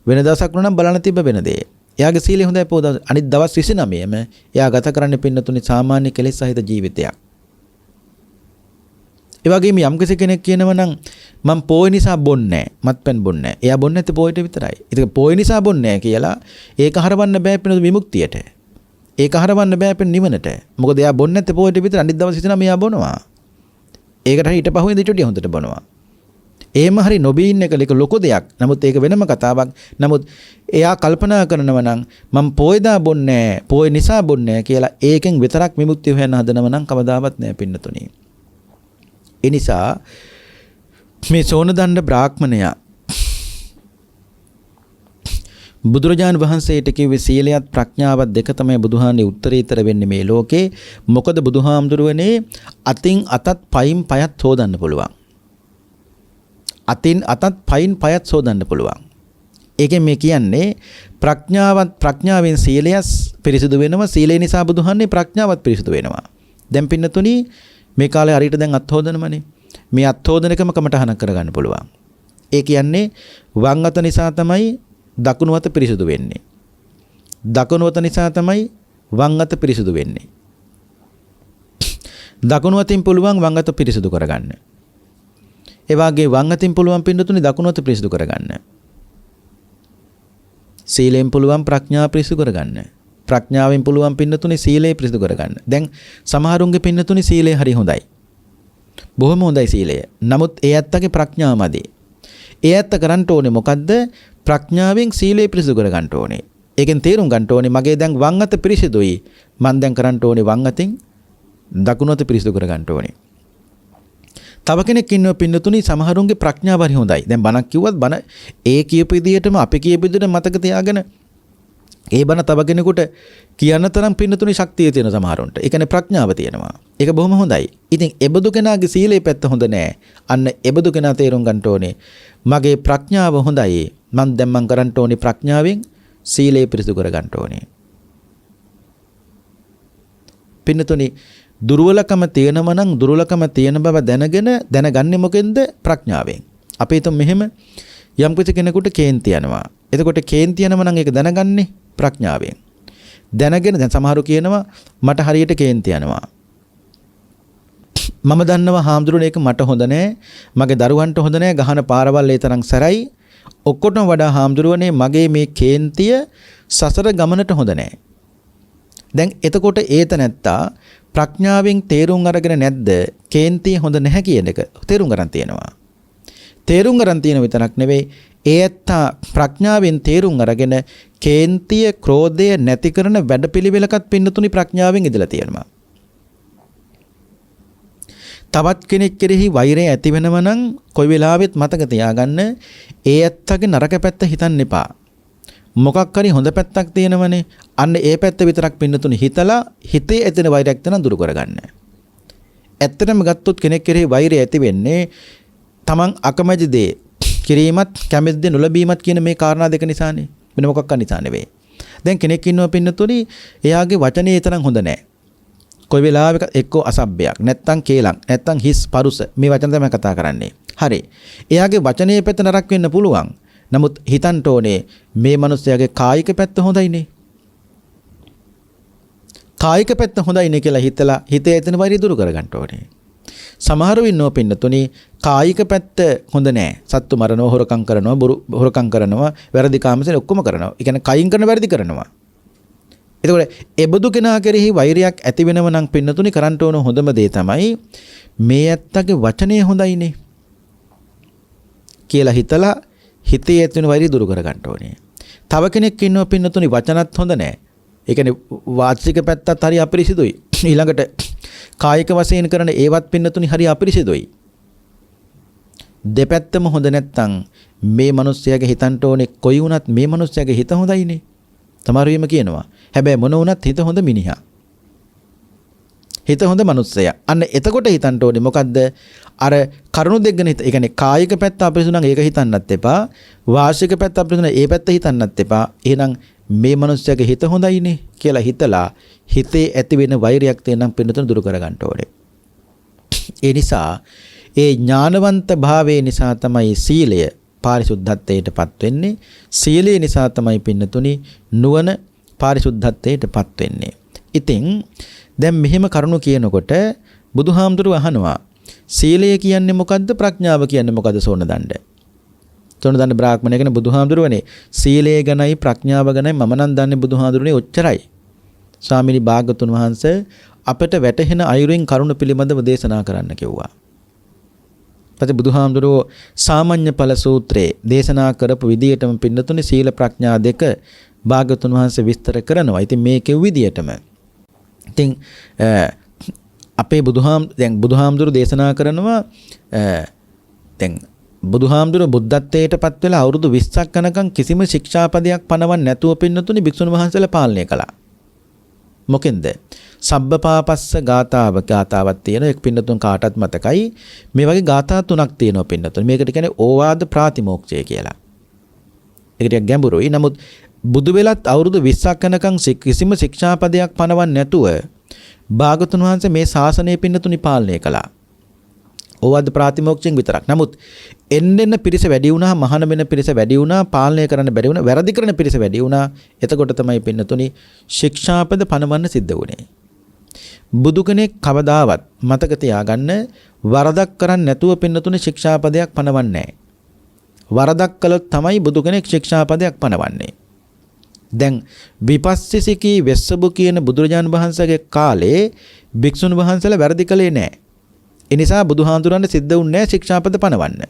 වෙන දවසක් නම් බලන්න තිබ්බ වෙන දේ. එයාගේ සීලය හොඳයි පොය දවස් අනිත් දවස් 29ම එයා ගත කරන්න පින්නතුනි සාමාන්‍ය කෙලෙස් සහිත ජීවිතයක්. ඒ වගේම යම් කෙනෙක් කියනවා නම් මම පොය නිසා බොන්නේ නැහැ. මත්පැන් බොන්නේ නැහැ. එයා බොන්නේ නැත්තේ පොයට විතරයි. ඒක පොය නිසා බොන්නේ නැහැ කියලා ඒක හරවන්න බෑ පින විමුක්තියට. ඒක හරවන්න බෑ පින නිවනට. මොකද එයා බොන්නේ නැත්තේ පොයට විතර අනිත් දවස් හිතනවා මෙයා බොනවා. ඒකට හරි ඊට පහුවෙන් ඊටදී හොඳට බොනවා. එහෙම හරි නොබී ඉන්න එක ලොකු දෙයක්. නමුත් ඒක වෙනම කතාවක්. නමුත් එයා කල්පනා කරනවා නම් මම පොයදා බොන්නේ නැහැ. පොය නිසා බොන්නේ නැහැ කියලා ඒකෙන් විතරක් විමුක්තිය හොයන්න හදනවා නම් කවදාවත් නෑ පින්නතුණි. ඒ නිසා මේ සෝනදණ්ඩ බ්‍රාහ්මණයා බුදුරජාණන් වහන්සේට කිව්වේ සීලයත් ප්‍රඥාවත් දෙක තමයි බුදුහාමේ උත්තරීතර වෙන්නේ මේ ලෝකේ. මොකද බුදුහාමුදුරුවනේ අතින් අතත් පයින් පයත් හොදන්න පුළුවන්. අතින් අතත් පයින් පයත් හොදන්න පුළුවන්. ඒකෙන් මේ කියන්නේ ප්‍රඥාවෙන් සීලයස් පිරිසිදු වෙනවා. සීලය නිසා බුදුහාමේ ප්‍රඥාවත් පිරිසිදු වෙනවා. දැන් පින්නතුණි මේ කාලේ හරියට දැන් අත් හොදනමනේ. මේ අත් හොදන එකම කමටහනක් කරගන්න පුළුවන්. ඒ කියන්නේ වම් අත නිසා තමයි දකුණු අත පිරිසිදු වෙන්නේ. දකුණු අත නිසා තමයි වම් අත පිරිසිදු වෙන්නේ. දකුණු අතින් පුළුවන් වම් අත පිරිසිදු කරගන්න. ඒ වගේ වම් අතින් පුළුවන් පින්නතුනේ දකුණු අත පිරිසිදු කරගන්න. සීලෙන් පුළුවන් ප්‍රඥාව පිරිසිදු කරගන්න. ප්‍රඥාවෙන් පුළුවන් පින්නතුනේ සීලය පිරිසිදු කරගන්න. දැන් සමහරුන්ගේ පින්නතුනේ සීලය හරි හොඳයි. බොහොම හොඳයි සීලය. නමුත් ඒ ඇත්තගේ ප්‍රඥාවමදි. ඒ ඇත්ත කරන්න ඕනේ මොකද්ද? ප්‍රඥාවෙන් සීලය පිරිසිදු කරගන්න ඕනේ. ඒකෙන් තේරුම් ගන්න ඕනේ මගේ දැන් වම් අත පිරිසිදුයි. මම දැන් කරන්න ඕනේ වම් අතින් දකුණු අත පිරිසිදු කරගන්න ඕනේ. තව කෙනෙක් ඉන්නවා පින්නතුනේ සමහරුන්ගේ ප්‍රඥාව හරි හොඳයි. දැන් බණක් කිව්වත් බණ ඒ කියපු විදිහටම අපි කියපු විදිහට මතක තියාගෙන ඒ බණ තව කෙනෙකුට කියන්න තරම් පින්නතුනේ ශක්තිය තියෙන සමහරුන්ට. ඒ කියන්නේ ප්‍රඥාව තියෙනවා. ඒක බොහොම හොඳයි. ඉතින් එබඳු කෙනාගේ සීලේ පැත්ත හොඳ නෑ. අන්න එබඳු කෙනා තේරුම් ගන්න ඕනේ. මගේ ප්‍රඥාව හොඳයි. මම කරන්න ඕනේ ප්‍රඥාවෙන් සීලේ පිරිසිදු කර ගන්න ඕනේ. පින්නතුනේ දුර්වලකම තියෙනවා නම් දුර්වලකම තියෙන බව දැනගන්නේ මොකෙන්ද? ප්‍රඥාවෙන්. අපි හිතමු මෙහෙම යම් කෙනෙකුට කේන්ති යනවා. එතකොට කේන්ති යනවා නම් ඒක දැනගන්නේ ප්‍රඥාවෙන්. දැනගෙන දැන් සමහරු කියනවා මට හරියට කේන්ති යනවා. මම දන්නවා හාමුදුරනේ ඒක මට හොඳ නෑ. මගේ දරුවන්ට හොඳ නෑ. ගහන පාරවල් ඒ තරම් සැරයි. ඔක්කොටම වඩා හාමුදුරනේ මගේ මේ කේන්තිය සසර ගමනට හොඳ නෑ. දැන් එතකොට ඒත නැත්තා ප්‍රඥාවෙන් තේරුම් අරගෙන නැද්ද කේන්තිය හොඳ නැහැ කියන එක තේරුම් ගන්න තියෙනවා. තේරුම් ගන්න තියෙන විතරක් නෙවෙයි ඒ ඇත්තා ප්‍රඥාවෙන් තේරුම් අරගෙන කේන්තිය ක්‍රෝධය නැති කරන වැඩපිළිවෙලකත් පින්නතුනි ප්‍රඥාවෙන් ඉදලා තියෙනවා. තවත් කෙනෙක් කෙරෙහි වෛරය ඇති වෙනව නම් කොයි වෙලාවෙත් මතක තියාගන්න ඒ ඇත්තගේ නරක පැත්ත හිතන්න එපා. මොකක් හරි හොඳ පැත්තක් තියෙනවනේ. අන්න ඒ පැත්ත විතරක් පින්නතුනි හිතලා හිතේ ඇතින වෛරයක් තන දුරු කරගන්න. ඇත්තටම ගත්තොත් කෙනෙක් කෙරෙහි වෛරය ඇති වෙන්නේ තමන් අකමැති දේ කිරීමත් කැමැති දේ නොලැබීමත් කියන මේ කාරණා දෙක නිසානේ. වෙන මොකක්ද නිසා නෙවෙයි. දැන් කෙනෙක් ඉන්නවා පින්නතුනි එයාගේ වචනේ තරම් හොඳ නැහැ. කොයි වෙලාවක එක්කෝ අසභ්‍යයක් නැත්තම් කේලම් නැත්තම් හිස් පරුස මේ වචන තමයි කතා කරන්නේ. හරි. එයාගේ වචනේ පැත්ත නරක වෙන්න පුළුවන්. නමුත් හිතන්න ඕනේ මේ මිනිස්යාගේ කායික පැත්ත හොඳයිනේ. කායික පැත්ත හොඳයිනේ කියලා හිතලා හිතේ ඇතින වෛරය දුරු කරගන්න ඕනේ. සමහරව ඉන්නෝ පින්නතුනි කායික පැත්ත හොඳ නෑ. සත්තු මරනවා, හොරකම් කරනවා, හොරකම් කරනවා, වැරදි කාමසෙන් ඔක්කොම කරනවා. ඒ කියන්නේ කයින් කරන වැරදි කරනවා. එතකොට එබඳු කෙනා කෙරෙහි වෛරයක් ඇති වෙනව නම් පින්නතුනි කරන්න ඕන හොඳම දේ තමයි මේ ඇත්තගේ වචනේ හොඳයිනේ කියලා හිතලා හිතේ ඇතිවෙන වෛරය දුරු කර ගන්න ඕනේ. තව කෙනෙක් ඉන්නවා පින්නතුනි වචනත් හොඳ නැහැ. ඒ කියන්නේ වාචික පැත්තත් හරි අපිරිසිදුයි. ඊළඟට කායික වශයෙන් කරන ඒවත් පින්නතුනි හරි අපිරිසිදුයි. දෙපැත්තම හොඳ නැත්තම් මේ මිනිස්යාගේ හිතන්න ඕනේ කොයි වුණත් මේ මිනිස්යාගේ හිත හොඳයිනේ. තමාරුවේම කියනවා. හැබැයි මොන වුණත් හිත හොඳ මිනිහා. හිත හොඳ මිනිස්සයා. අන්න එතකොට හිතන්න ඕනේ මොකද්ද? අර කරුණු දෙක ගැන හිත. ඒ කියන්නේ කායික පැත්ත අපිරිසුදු නම් ඒක හිතන්නත් එපා. වාචික පැත්ත අපිරිසුදු නම් ඒ පැත්ත හිතන්නත් එපා. එහෙනම් මේ මිනිස්සයාගේ හිත හොඳයිනේ කියලා හිතලා හිතේ ඇති වෙන වෛරයක් තේනම් පින්නතුන දුරු කර ගන්න ඕනේ. ඒ නිසා ඒ ඥානවන්ත භාවයේ නිසා තමයි සීලය පාරිශුද්ධත්වයටපත් වෙන්නේ. සීලය නිසා තමයි පින්නතුනි නුවණ පාරිශුද්ධත්වයටපත් වෙන්නේ. ඉතින් දැන් මෙහෙම කරුණු කියනකොට බුදුහාමුදුරුවෝ අහනවා සීලය කියන්නේ මොකද්ද? ප්‍රඥාව කියන්නේ මොකද්ද? සෝනදණ්ඩ. සෝනදණ්ඩ බ්‍රාහ්මණය කියන බුදුහාමුදුරුවනේ සීලය ගැනයි ප්‍රඥාව ගැනයි මම නම් දන්නේ බුදුහාමුදුරුවනේ ඔච්චරයි. ස්වාමීනි භාග්‍යතුන් වහන්සේ අපට වැටහෙන අයුරින් කරුණ පිළිබඳව දේශනා කරන්න කිව්වා. පස්සේ බුදුහාමුදුරුවෝ සාමාන්‍ය ඵල සූත්‍රයේ දේශනා කරපු විදියටම පින්නතුනේ සීල ප්‍රඥා දෙක භාග්‍යතුන් වහන්සේ විස්තර කරනවා. ඉතින් මේ කිව් විදියටම. ඉතින් අපේ දැන් බුදුහාමුදුරුවෝ දේශනා කරනවා දැන් බුදුහාමුදුරුවෝ බුද්ධත්වයට පත් වෙලා අවුරුදු 20ක් යනකම් කිසිම ශික්ෂාපදයක් පනවන්නේ නැතුව පින්නතුනේ භික්ෂුන් වහන්සේලා පාලනය කළා. මොකෙන්ද? සබ්බපාපස්ස ගාතාවක් තියෙනවා. එක් පින්නතුන් කාටත් මතකයි. මේ වගේ ගාථා තුනක් තියෙනවා පින්නතුන්. මේකට කියන්නේ ඕවාද ප්‍රාතිමෝක්ෂය කියලා. ඒක ටිකක් ගැඹුරුයි. නමුත් බුදු වෙලත් අවුරුදු 20ක් යනකම් කිසිම ශික්ෂාපදයක් පනවන්නේ නැතුව භාගතුන් වහන්සේ මේ ශාසනය පින්නතුනි පාලනය කළා. ඕවාද ප්‍රාතිමෝක්ෂයෙන් විතරක්. නමුත් එන්න පිරිස වැඩි වුණා, මහාන වෙන පිරිස වැඩි වුණා, පාලනය කරන්න බැරි වුණා, වැරදි කරන පිරිස වැඩි වුණා. එතකොට තමයි පින්නතුනි ශික්ෂාපද පනවන්න සිද්ධ වුණේ. බුදු කෙනෙක් කවදාවත් මතක තියාගන්න වරදක් කරන්නේ නැතුව පින්නතුනි ශික්ෂාපදයක් පනවන්නේ නැහැ. වරදක් කළොත් තමයි බුදු කෙනෙක් ශික්ෂාපදයක් පනවන්නේ. දැන් විපස්සිකී වෙස්සබු කියන බුදුරජාණන් වහන්සේගේ කාලේ භික්ෂුන් වහන්සේලා වැරදි කළේ නැහැ. ඒ නිසා බුදුහාඳුරන්න සිද්ධ වුණේ නැහැ ශික්ෂාපද පනවන්න.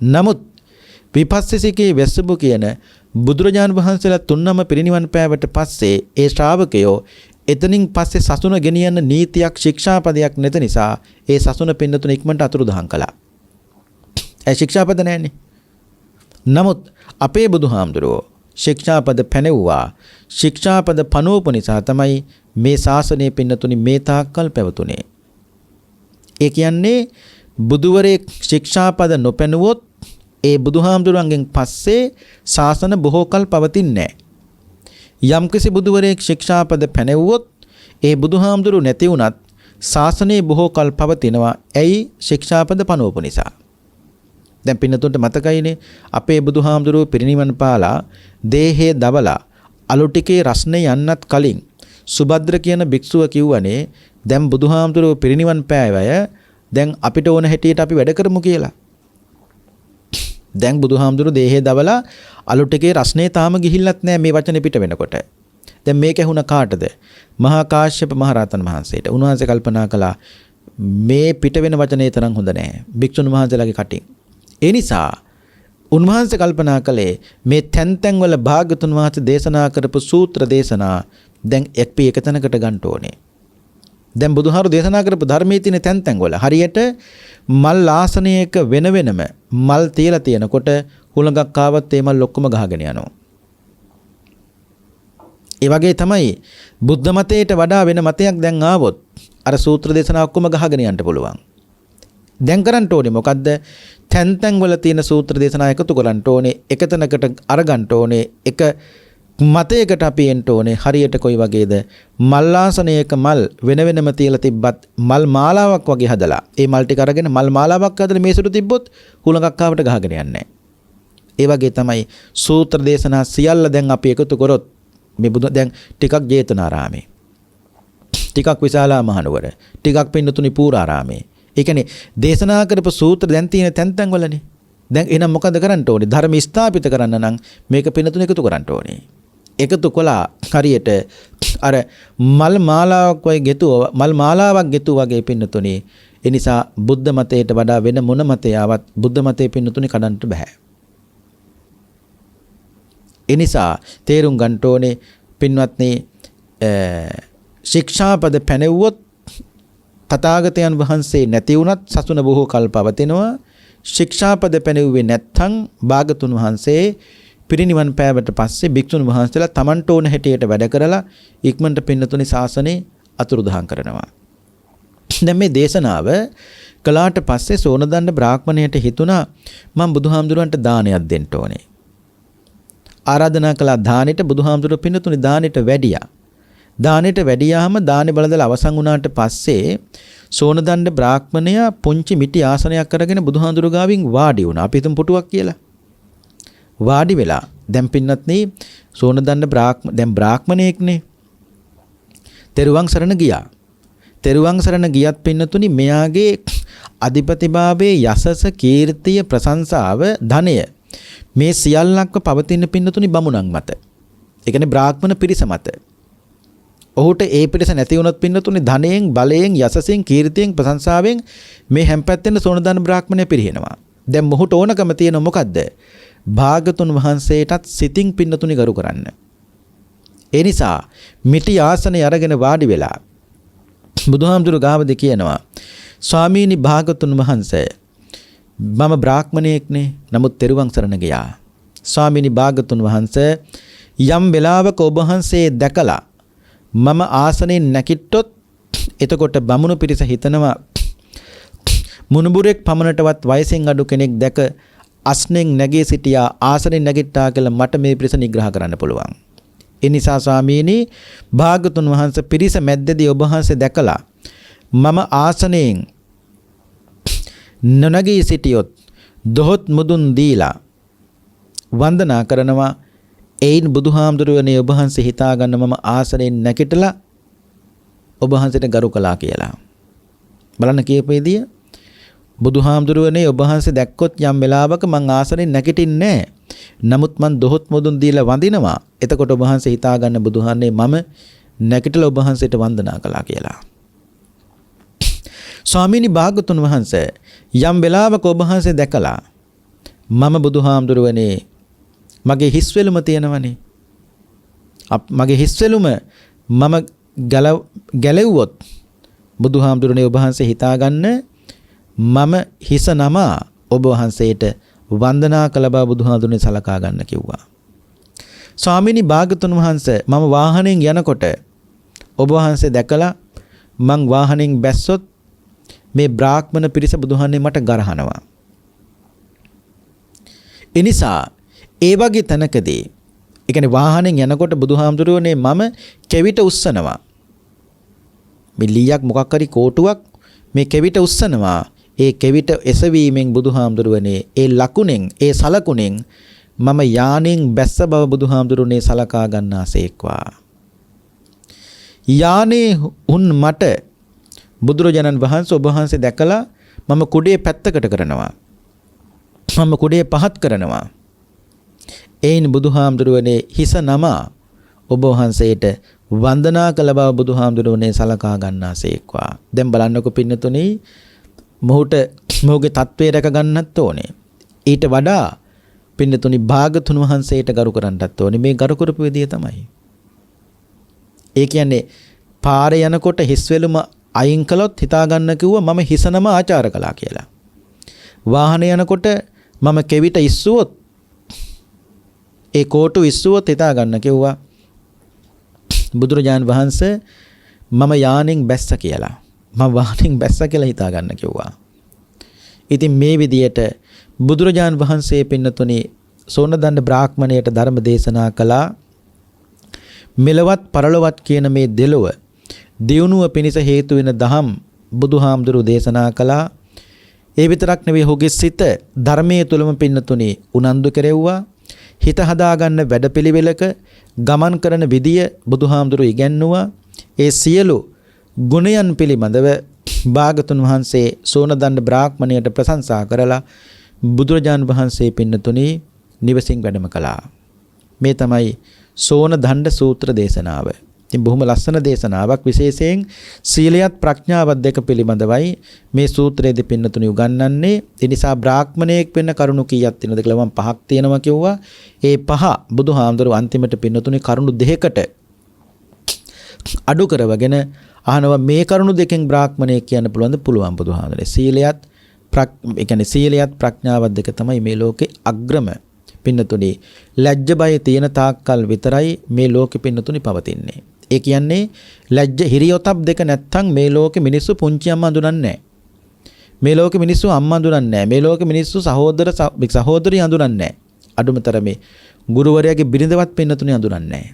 නමුත් විපස්සිකී වෙස්සබු කියන බුදුරජාණන් වහන්සේලා තුන්නම පිරිනිවන් පෑවට පස්සේ ඒ ශ්‍රාවකයෝ එතනින් පස්සේ සසුන ගෙනියන්න නීතියක් ශික්ෂාපදයක් නැත නිසා ඒ සසුන පින්නතුන ඉක්මනට අතුරුදහන් කළා. ඒ ශික්ෂාපද නැන්නේ. නමුත් අපේ බුදුහාමුදුරුවෝ ශික්ෂාපද පැනෙව්වා. ශික්ෂාපද පනෝප නිසා තමයි මේ ශාසනය පින්නතුනි මේ තාක්කල් පැවතුනේ. ඒ කියන්නේ බුදුවරේ ශික්ෂාපද නොපැනුවොත් ඒ බුදුහාමුදුරන්ගෙන් පස්සේ ශාසන බොහෝ කල් පවතින්නේ නැහැ. යම්කිසි බුදුවරයෙක් ශික්ෂාපද පැනෙව්වොත් ඒ බුදුහාමුදුරු නැති වුණත් ශාසනයේ බොහෝ කල් පවතිනවා. ඇයි? ශික්ෂාපද පනෝප නිසා. දැන් පින්නතුන්ට මතකයිනේ අපේ බුදුහාමුදුරුව පිරිනිවන් පාලා දේහේ දවලා අලු ටිකේ රස්නේ යන්නත් කලින් සුභද්‍ර කියන භික්ෂුව කිව්වනේ දැන් බුදුහාමුදුරුව පිරිනිවන් පෑවය දැන් අපිට ඕන හැටියට අපි වැඩ කරමු කියලා. දැන් බුදුහාමුදුරුව දේහේ දවලා අලු ටිකේ රස්නේ තාම ගිහිල්ලත් නැහැ මේ වචනේ පිට වෙනකොට. දැන් මේක ඇහුණ කාටද? මහා කාශ්‍යප මහ රහතන් වහන්සේට. උන්වහන්සේ කල්පනා කළා මේ පිට වෙන වචනේ තරම් හොඳ නැහැ. භික්ෂුන් වහන්සේලාගේ කටින්. ඒ නිසා උන්වහන්සේ කල්පනා කළේ මේ තැන් වල භාග්‍යතුන් වහන්සේ දේශනා කරපු සූත්‍ර දේශනා දැන් අපි එක තැනකට ගන්න ඕනේ. දැන් බුදුහාරු දේශනා කරපු ධර්මයේ තියෙන තැන් වල හරියට මල් ආසනයක වෙන වෙනම මල් තියලා තියෙනකොට හුලඟක් ආවත් ඒ මල් ඔක්කොම ගහගෙන යනවා. ඒ වගේ තමයි බුද්ධ මතයට වඩා වෙන මතයක් දැන් ආවොත් අර සූත්‍ර දේශනා ඔක්කොම ගහගෙන යන්න පුළුවන්. දැන් කරන්න ඕනේ මොකද්ද? තැන් වල තියෙන සූත්‍ර දේශනා එකතු කරන්න ඕනේ. එක තැනකට අරගන්න ඕනේ. එක මතයකට අපි එන්න ඕනේ. හරියට කොයි වගේද? මල් ආසනයක මල් වෙන වෙනම තියලා තිබ්බත් මල් මාලාවක් වගේ හදලා ඒ මල් ටික අරගෙන මල් මාලාවක් හදලා මේසෙට තිබ්බොත් හුලඟක් ආවට ගහගෙන යන්නේ නැහැ. ඒ වගේ තමයි සූත්‍ර දේශනා සියල්ල දැන් අපි එකතු කරොත් මේ බුදු දැන් ටිකක් ජේතවනාරාමේ, ටිකක් විශාලා මහනුවර, ටිකක් පින්නතුනි පූරාරාමේ. ඒ කියන්නේ දේශනා කරපු සූත්‍ර දැන් තියෙන තැන් වලනේ. දැන් එහෙනම් මොකද කරන්න ඕනේ? ධර්ම ස්ථාපිත කරන්න නම් මේක පින්නතුනි එකතු කරන්න ඕනේ. එකතු කළා හරියට අර මල් මාලාවක් වගේ ගෙතුව මල් මාලාවක් ගෙතුව වගේ පින්නතුනි. ඒ නිසා බුද්ධ මතයට වඩා වෙන මොන මතයාවත් බුද්ධ මතයේ පින්නතුනි කඩන්න බෑ. ඒ නිසා තේරුම් ගන්න ඕනේ පින්වත්නි ශික්ෂාපද පැනෙව්වොත් තථාගතයන් වහන්සේ නැති වුණත් සසුන බොහෝ කල් පවතිනවා. ශික්ෂාපද පැනෙව්වේ නැත්නම් භාගතුන් වහන්සේ පිරිනිවන් පෑවට පස්සේ භික්ෂුන් වහන්සේලා Tamanට ඕන හැටියට වැඩ කරලා ඉක්මනට පින්නතුනි ශාසනේ අතුරුදහන් කරනවා. දැන් මේ දේශනාව කළාට පස්සේ සෝනදණ්ඩ බ්‍රාහ්මණයට හිතුණා මම බුදුහාමුදුරන්ට දානයක් දෙන්න ඕනේ. ආරාධනා කළා දානෙට. බුදුහාමුදුරුවෝ පින්නතුනි දානෙට වැඩියා. දානෙට වැඩියාම දානෙ බලදලා අවසන් වුණාට පස්සේ සෝනදණ්ඩ බ්‍රාහ්මණයා පුංචි මිටි ආසනයක් අරගෙන බුදුහාමුදුරුවෝ ගාවින් වාඩි වුණා. අපි හිතමු පුටුවක් කියලා. වාඩි වෙලා දැන් පින්නත්නේ සෝනදණ්ඩ දැන් බ්‍රාහ්මණයෙක්නේ. තෙරුවන් සරණ ගියා. තෙරුවන් සරණ ගියත් පින්නතුනි මෙයාගේ අධිපතිභාවයේ යසස කීර්තිය ප්‍රශංසාව ධනය මේ සියල්ලක්ම පවතින පින්නතුනි බමුණන් මත. ඒ කියන්නේ බ්‍රාහ්මණ පිරිස මත. ඔහුට ඒ පිරිස නැති වුණොත් පින්නතුනි ධනයෙන් බලයෙන් යසසෙන් කීර්තියෙන් ප්‍රශංසාවෙන් මේ හැම්පැත්තෙන් සෝනදාන බ්‍රාහ්මණය පිරිනනවා. දැන් මොහුට ඕනකම තියෙන මොකද්ද? භාගතුන් වහන්සේටත් සිතින් පින්නතුනි ගරු කරන්න. ඒ නිසා මිටි ආසනය අරගෙන වාඩි වෙලා බුදුහාමුදුරු ගාවද කියනවා ස්වාමීනි භාගතුන් වහන්සේ මම බ්‍රාහ්මණයෙක්නේ නමුත් තෙරුවන් සරණ ගියා. ස්වාමීනි භාගතුන් වහන්සේ යම් වෙලාවක ඔබ වහන්සේ දැකලා මම ආසනෙන් නැගිට්ටොත් එතකොට බමුණු පිරිස හිතනවා මුණුබුරෙක් පමණටවත් වයසෙන් අඩු කෙනෙක් දැක අස්නෙන් නැගී සිටියා ආසනෙන් නැගිට්ටා කියලා මට මේ පිරිස නිග්‍රහ කරන්න පුළුවන්. ඒ නිසා ස්වාමීනි භාගතුන් වහන්සේ පිරිස මැද්දේදී ඔබ වහන්සේ දැකලා මම ආසනයෙන් නොනගී සිටියොත් දොහොත් මුදුන් දීලා වන්දනා කරනවා. එයින් බුදුහාමුදුරුවනේ ඔබ වහන්සේ හිතා ගන්න මම ආසනයෙන් නැගිටලා ඔබ වහන්සේට ගරු කළා කියලා. බලන්න කීපෙදිය බුදුහාමුදුරුවනේ ඔබ වහන්සේ දැක්කොත් යම් වෙලාවක මං ආසනයෙන් නැගිටින්නේ නැහැ. නමුත් මං දොහොත් මුදුන් දීලා වඳිනවා. එතකොට ඔබ වහන්සේ හිතා ගන්න බුදුහාන්නේ මම නැගිටලා ඔබ වහන්සේට වන්දනා කළා කියලා. ස්වාමීනි භාගතුන් වහන්සේ යම් වෙලාවක ඔබ වහන්සේ දැකලා මම බුදුහාමුදුරුවනේ මගේ හිස්වැලුම තියෙනවනේ. මගේ හිස්වැලුම මම ගැලෙව්වොත් බුදුහාමුදුරනේ ඔබ වහන්සේ හිතා ගන්න මම හිස නමා ඔබ වහන්සේට වන්දනා කළ බව බුදුහාමුදුරනේ සලකා ගන්න කිව්වා. ස්වාමීනි භාගතුන් වහන්සේ මම වාහනෙන් යනකොට ඔබ වහන්සේ දැකලා මං වාහනෙන් බැස්සොත් මේ බ්‍රාහ්මණ පිරිස බුදුහාන්නේ මට ගරහනවා. එනිසා ඒ වගේ තැනකදී ඒ කියන්නේ වාහනෙන් යනකොට බුදුහාමුදුරුවනේ මම කෙවිත උස්සනවා. මේ ලීයක් මොකක් හරි කෝටුවක් මේ කෙවිත උස්සනවා. ඒ කෙවිත එසවීමෙන් බුදුහාමුදුරුවනේ ඒ ලකුණෙන් ඒ සලකුණෙන් මම යානෙන් බැස්ස බව බුදුහාමුදුරුවනේ සලකා ගන්නාසේක්වා. යානේ උන් මට බුදුරජාණන් වහන්සේ ඔබ වහන්සේ දැකලා මම කුඩේ පැත්තකට කරනවා. මම කුඩේ පහත් කරනවා. එයින් බුදුහාමුදුරුවනේ හිස නමා ඔබ වහන්සේට වන්දනා කළ බව බුදුහාමුදුරුවනේ සලකා ගන්නාසේක්වා. දැන් බලන්නකො පින්නතුනි මොහුට මොහුගේ තත්වය රැක ගන්නත් ඕනේ. ඊට වඩා පින්නතුනි භාගතුන් වහන්සේට ගරු කරන්නත් ඕනේ. මේ ගරු කරපු විදිය තමයි. ඒ කියන්නේ පාරේ යනකොට හිස්වැලුම අයින් කළොත් හිතා ගන්න කිව්වා මම හිස නම ආචාර කළා කියලා. වාහනේ යනකොට මම කෙවිත ඉස්සුවොත් ඒ කෝටු ඉස්සුවොත් හිතා ගන්න කිව්වා බුදුරජාන් වහන්සේ මම යානෙන් බැස්ස කියලා. මම වාහනෙන් බැස්ස කියලා හිතා ගන්න කිව්වා. ඉතින් මේ විදියට බුදුරජාන් වහන්සේ පින්නතුනි සෝනදණ්ඩ බ්‍රාහ්මණයට ධර්ම දේශනා කළා. මෙලවත් පරලොවත් කියන මේ දෙලොව දියුණුව පිණිස හේතු වෙන දහම් බුදුහාමුදුරු දේශනා කළා. ඒ විතරක් නෙවෙයි ඔහුගේ සිත ධර්මයේ තුලම පින්නතුනි උනන්දු කෙරෙව්වා. හිත හදාගන්න වැඩපිළිවෙලක ගමන් කරන විදිය බුදුහාමුදුරු ඉගැන්නුවා. ඒ සියලු ගුණයන් පිළිබඳව භාගතුන් වහන්සේ සෝනදණ්ඩ බ්‍රාහ්මණයට ප්‍රශංසා කරලා බුදුරජාන් වහන්සේ පින්නතුනි නිවසින් වැඩම කළා. මේ තමයි සෝනදණ්ඩ සූත්‍ර දේශනාව. ඉතින් බොහොම ලස්සන දේශනාවක්. විශේෂයෙන් සීලයත් ප්‍රඥාවත් දෙක පිළිබඳවයි මේ සූත්‍රයේදී පින්නතුනි උගන්වන්නේ. ඒ නිසා බ්‍රාහ්මණයෙක් වෙන්න කරුණු කීයක් තියෙනවද කියලා මම පහක් තියෙනවා කිව්වා. ඒ පහ බුදුහාමුදුරුවෝ අන්තිමට පින්නතුනි කරුණු දෙකකට අඩු කරවගෙන අහනවා මේ කරුණු දෙකෙන් බ්‍රාහ්මණයෙක් කියන්න පුළුවන්ද? පුළුවන් බුදුහාමුදුරුවෝ. සීලයත් ඒ කියන්නේ සීලයත් ප්‍රඥාවත් දෙක තමයි මේ ලෝකේ අග්‍රම පින්නතුනි. ලැජ්ජ බය තියෙන තාක්කල් විතරයි මේ ලෝකෙ පින්නතුනි පවතින්නේ. ඒ කියන්නේ ලැජ්ජ හිරියොතප් දෙක නැත්තම් මේ ලෝකෙ මිනිස්සු පුංචි අම්මා අඳුරන්නේ නැහැ. මේ ලෝකෙ මිනිස්සු අම්මා අඳුරන්නේ නැහැ. මේ ලෝකෙ මිනිස්සු සහෝදරිය අඳුරන්නේ නැහැ. අඩුමතරමේ ගුරුවරයාගේ බිරිඳවත් පින්නතුනි අඳුරන්නේ නැහැ.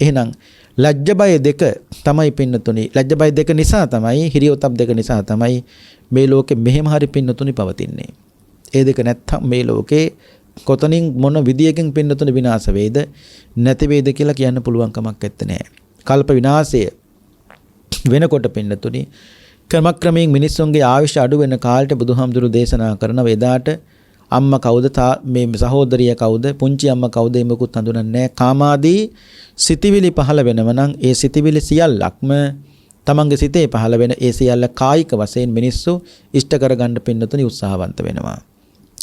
එහෙනම් ලැජ්ජ බය දෙක තමයි පින්නතුනි. ලැජ්ජ බය දෙක නිසා තමයි හිරියොතප් දෙක නිසා තමයි මේ ලෝකෙ මෙහෙම හරි පින්නතුනි පවතින්නේ. ඒ දෙක නැත්තම් මේ ලෝකේ කොතනින් මොන විදියකින් පින්නතුනි විනාශ වේද නැති වේද කියලා කියන්න පුළුවන් කමක් නැත්තේ. කල්ප විනාශය වෙනකොට පින්නතුනි ක්‍රමක්‍රමයෙන් මිනිස්සුන්ගේ ආයුෂ අඩු වෙන කාලට බුදුහාමුදුරු දේශනා කරන වේදාට අම්මා කවුද මේ සහෝදරිය කවුද පුංචි අම්මා කවුද එමකුත් හඳුනන්නේ නැහැ. කාමාදී සිතිවිලි පහළ වෙනව නම් ඒ සිතිවිලි සියල්ලක්ම තමන්ගේ සිතේ පහළ වෙන ඒ සියල්ල කායික වශයෙන් මිනිස්සු ඉෂ්ට කරගන්න පින්නතුනි උත්සාහවන්ත වෙනවා.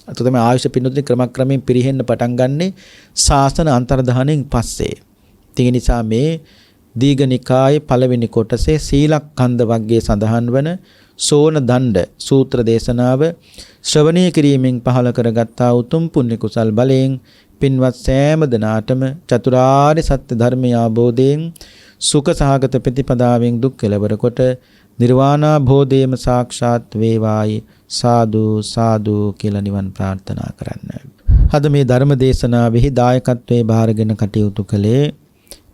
අත තමයි ආයුෂ පින්නතුනි ක්‍රමක්‍රමයෙන් පිරිහෙන්න පටන් ගන්නෙ ශාසන අන්තර්ධානයෙන් පස්සේ. ඒ නිසා මේ දීඝනිකායේ පළවෙනි කොටසේ සීලක්ඛන්ධ වර්ගයේ සඳහන් වන සෝන දණ්ඩ සූත්‍ර දේශනාව ශ්‍රවණය කිරීමෙන් පහළ කරගත්තා උතුම් පුණ්‍ය කුසල් බලයෙන් පින්වත් සෑම දිනාටම චතුරාර්ය සත්‍ය ධර්මය අවබෝධයෙන් සුඛ සහගත ප්‍රතිපදාවෙන් දුක් කෙලවර කොට නිර්වාණාභෝධයම සාක්ෂාත් වේවායි සාදු සාදු කියලා නිවන් ප්‍රාර්ථනා කරන්න. අද මේ ධර්ම දේශනාවෙහි දායකත්වයේ බාරගෙන කටයුතු කළේ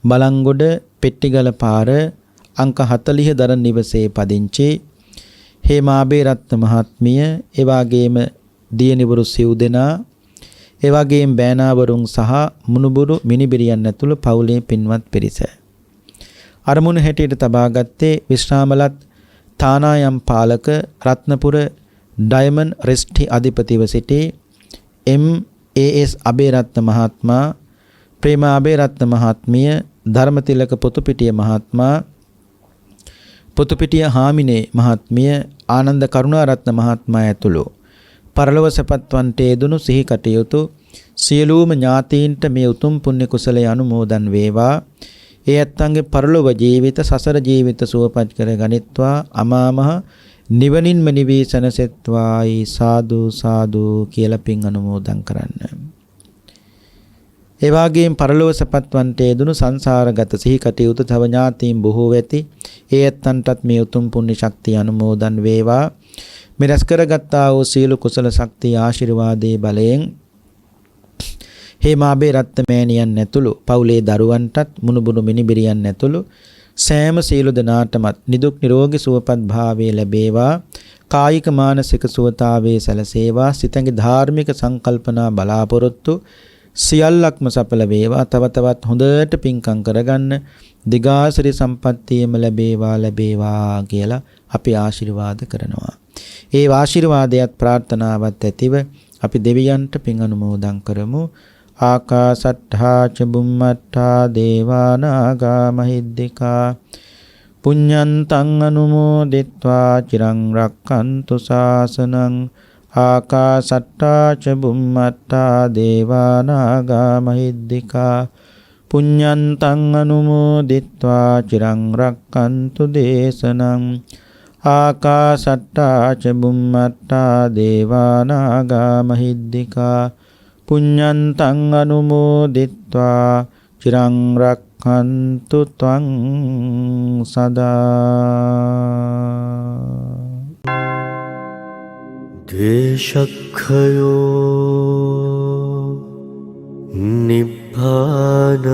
බලංගොඩ පෙට්ටිගල පාර අංක 40 දරන නිවසේ පදිංචි හේමාබේ රත්න මහත්මිය, ඒ වගේම දියණිවරු සිව් දෙනා, ඒ වගේම බෑනාවරුන් සහ මුණුබුරු මිනිබිරියන් ඇතුළු පවුලේ පින්වත් පිරිස. අරමුණ හැටියට තබාගත්තේ විශ්‍රාමලත් තානායම් පාලක රත්නපුර ඩයමන්ඩ් රෙස්ටි අධිපතිව සිටි MAS අබේරත්න මහත්මයා, ප්‍රේමා අබේරත්න මහත්මිය, ධර්මතිලක පොතුපිටිය මහත්මයා, පොතුපිටිය හාමිනේ මහත්මිය, ආනන්ද කරුණාරත්න මහත්මයා ඇතුළු පරලොව සපත්වන්ට යෙදුණු සිහි කටයුතු සියලුම ඥාතීන්ට මේ උතුම් පුණ්‍ය කුසලයේ අනුමෝදන් වේවා. ඒ ඇත්තන්ගේ පරලොව ජීවිත සසර ජීවිත සුවපත් කර ගනිත්වා අමා මහ නිවනින්ම නිවී සැනසෙත්වායි සාදු සාදු කියලා පින් අනුමෝදන් කරන්න. ඒ වගේම පරලොව සපත්වන්ට යෙදුණු සංසාරගත සිහි කටයුතු තව ඥාතීන් බොහෝ වෙති. ඒ ඇත්තන්ටත් මේ උතුම් පුණ්‍ය ශක්තිය අනුමෝදන් වේවා. මේ රැස් කරගත්තා වූ සීල කුසල ශක්තිය ආශිර්වාදයේ බලයෙන් හේමාබේ රත්න මෑණියන් ඇතුළු පවුලේ දරුවන්ටත් මුණුබුණු මිනිබිරියන් ඇතුළු සෑම සීල දනාටමත් නිදුක් නිරෝගී සුවපත් භාවයේ ලැබේවා. කායික මානසික සුවතාවේ සැලසේවා. සිතගේ ධාර්මික සංකල්පනා බලාපොරොත්තු සියල්ලක්ම සඵල වේවා. තව තවත් හොඳට පින්කම් කරගන්න දිගාසිරි සම්පත්තියම ලැබේවා කියලා අපි ආශිර්වාද කරනවා. ඒ ආශිර්වාදයට ප්‍රාර්ථනාවත් ඇතිව අපි දෙවියන්ට පින් අනුමෝදන් කරමු. ආකාසට්ඨා ච බුම්මට්ඨා දේවා නාග මහිද්దికා පුඤ්ඤන්තං අනුමෝදිත්වා චිරං රක්ඛන්තු ශාසනං. ආකාසට්ඨා ච බුම්මට්ඨා දේවා නාග මහිද්దికා පුඤ්ඤන්තං අනුමෝදිත්වා චිරං රක්ඛන්තු දේශනං. ආකාසට්ඨා ච බුම්මට්ඨා දේවා නාග මහිද්దికා පුඤ්ඤන්තං අනුමෝදිත්වා චිරං රක්ඛන්තු ත්වං සදා. ද්වේෂක්ඛයෝ නිබ්බානං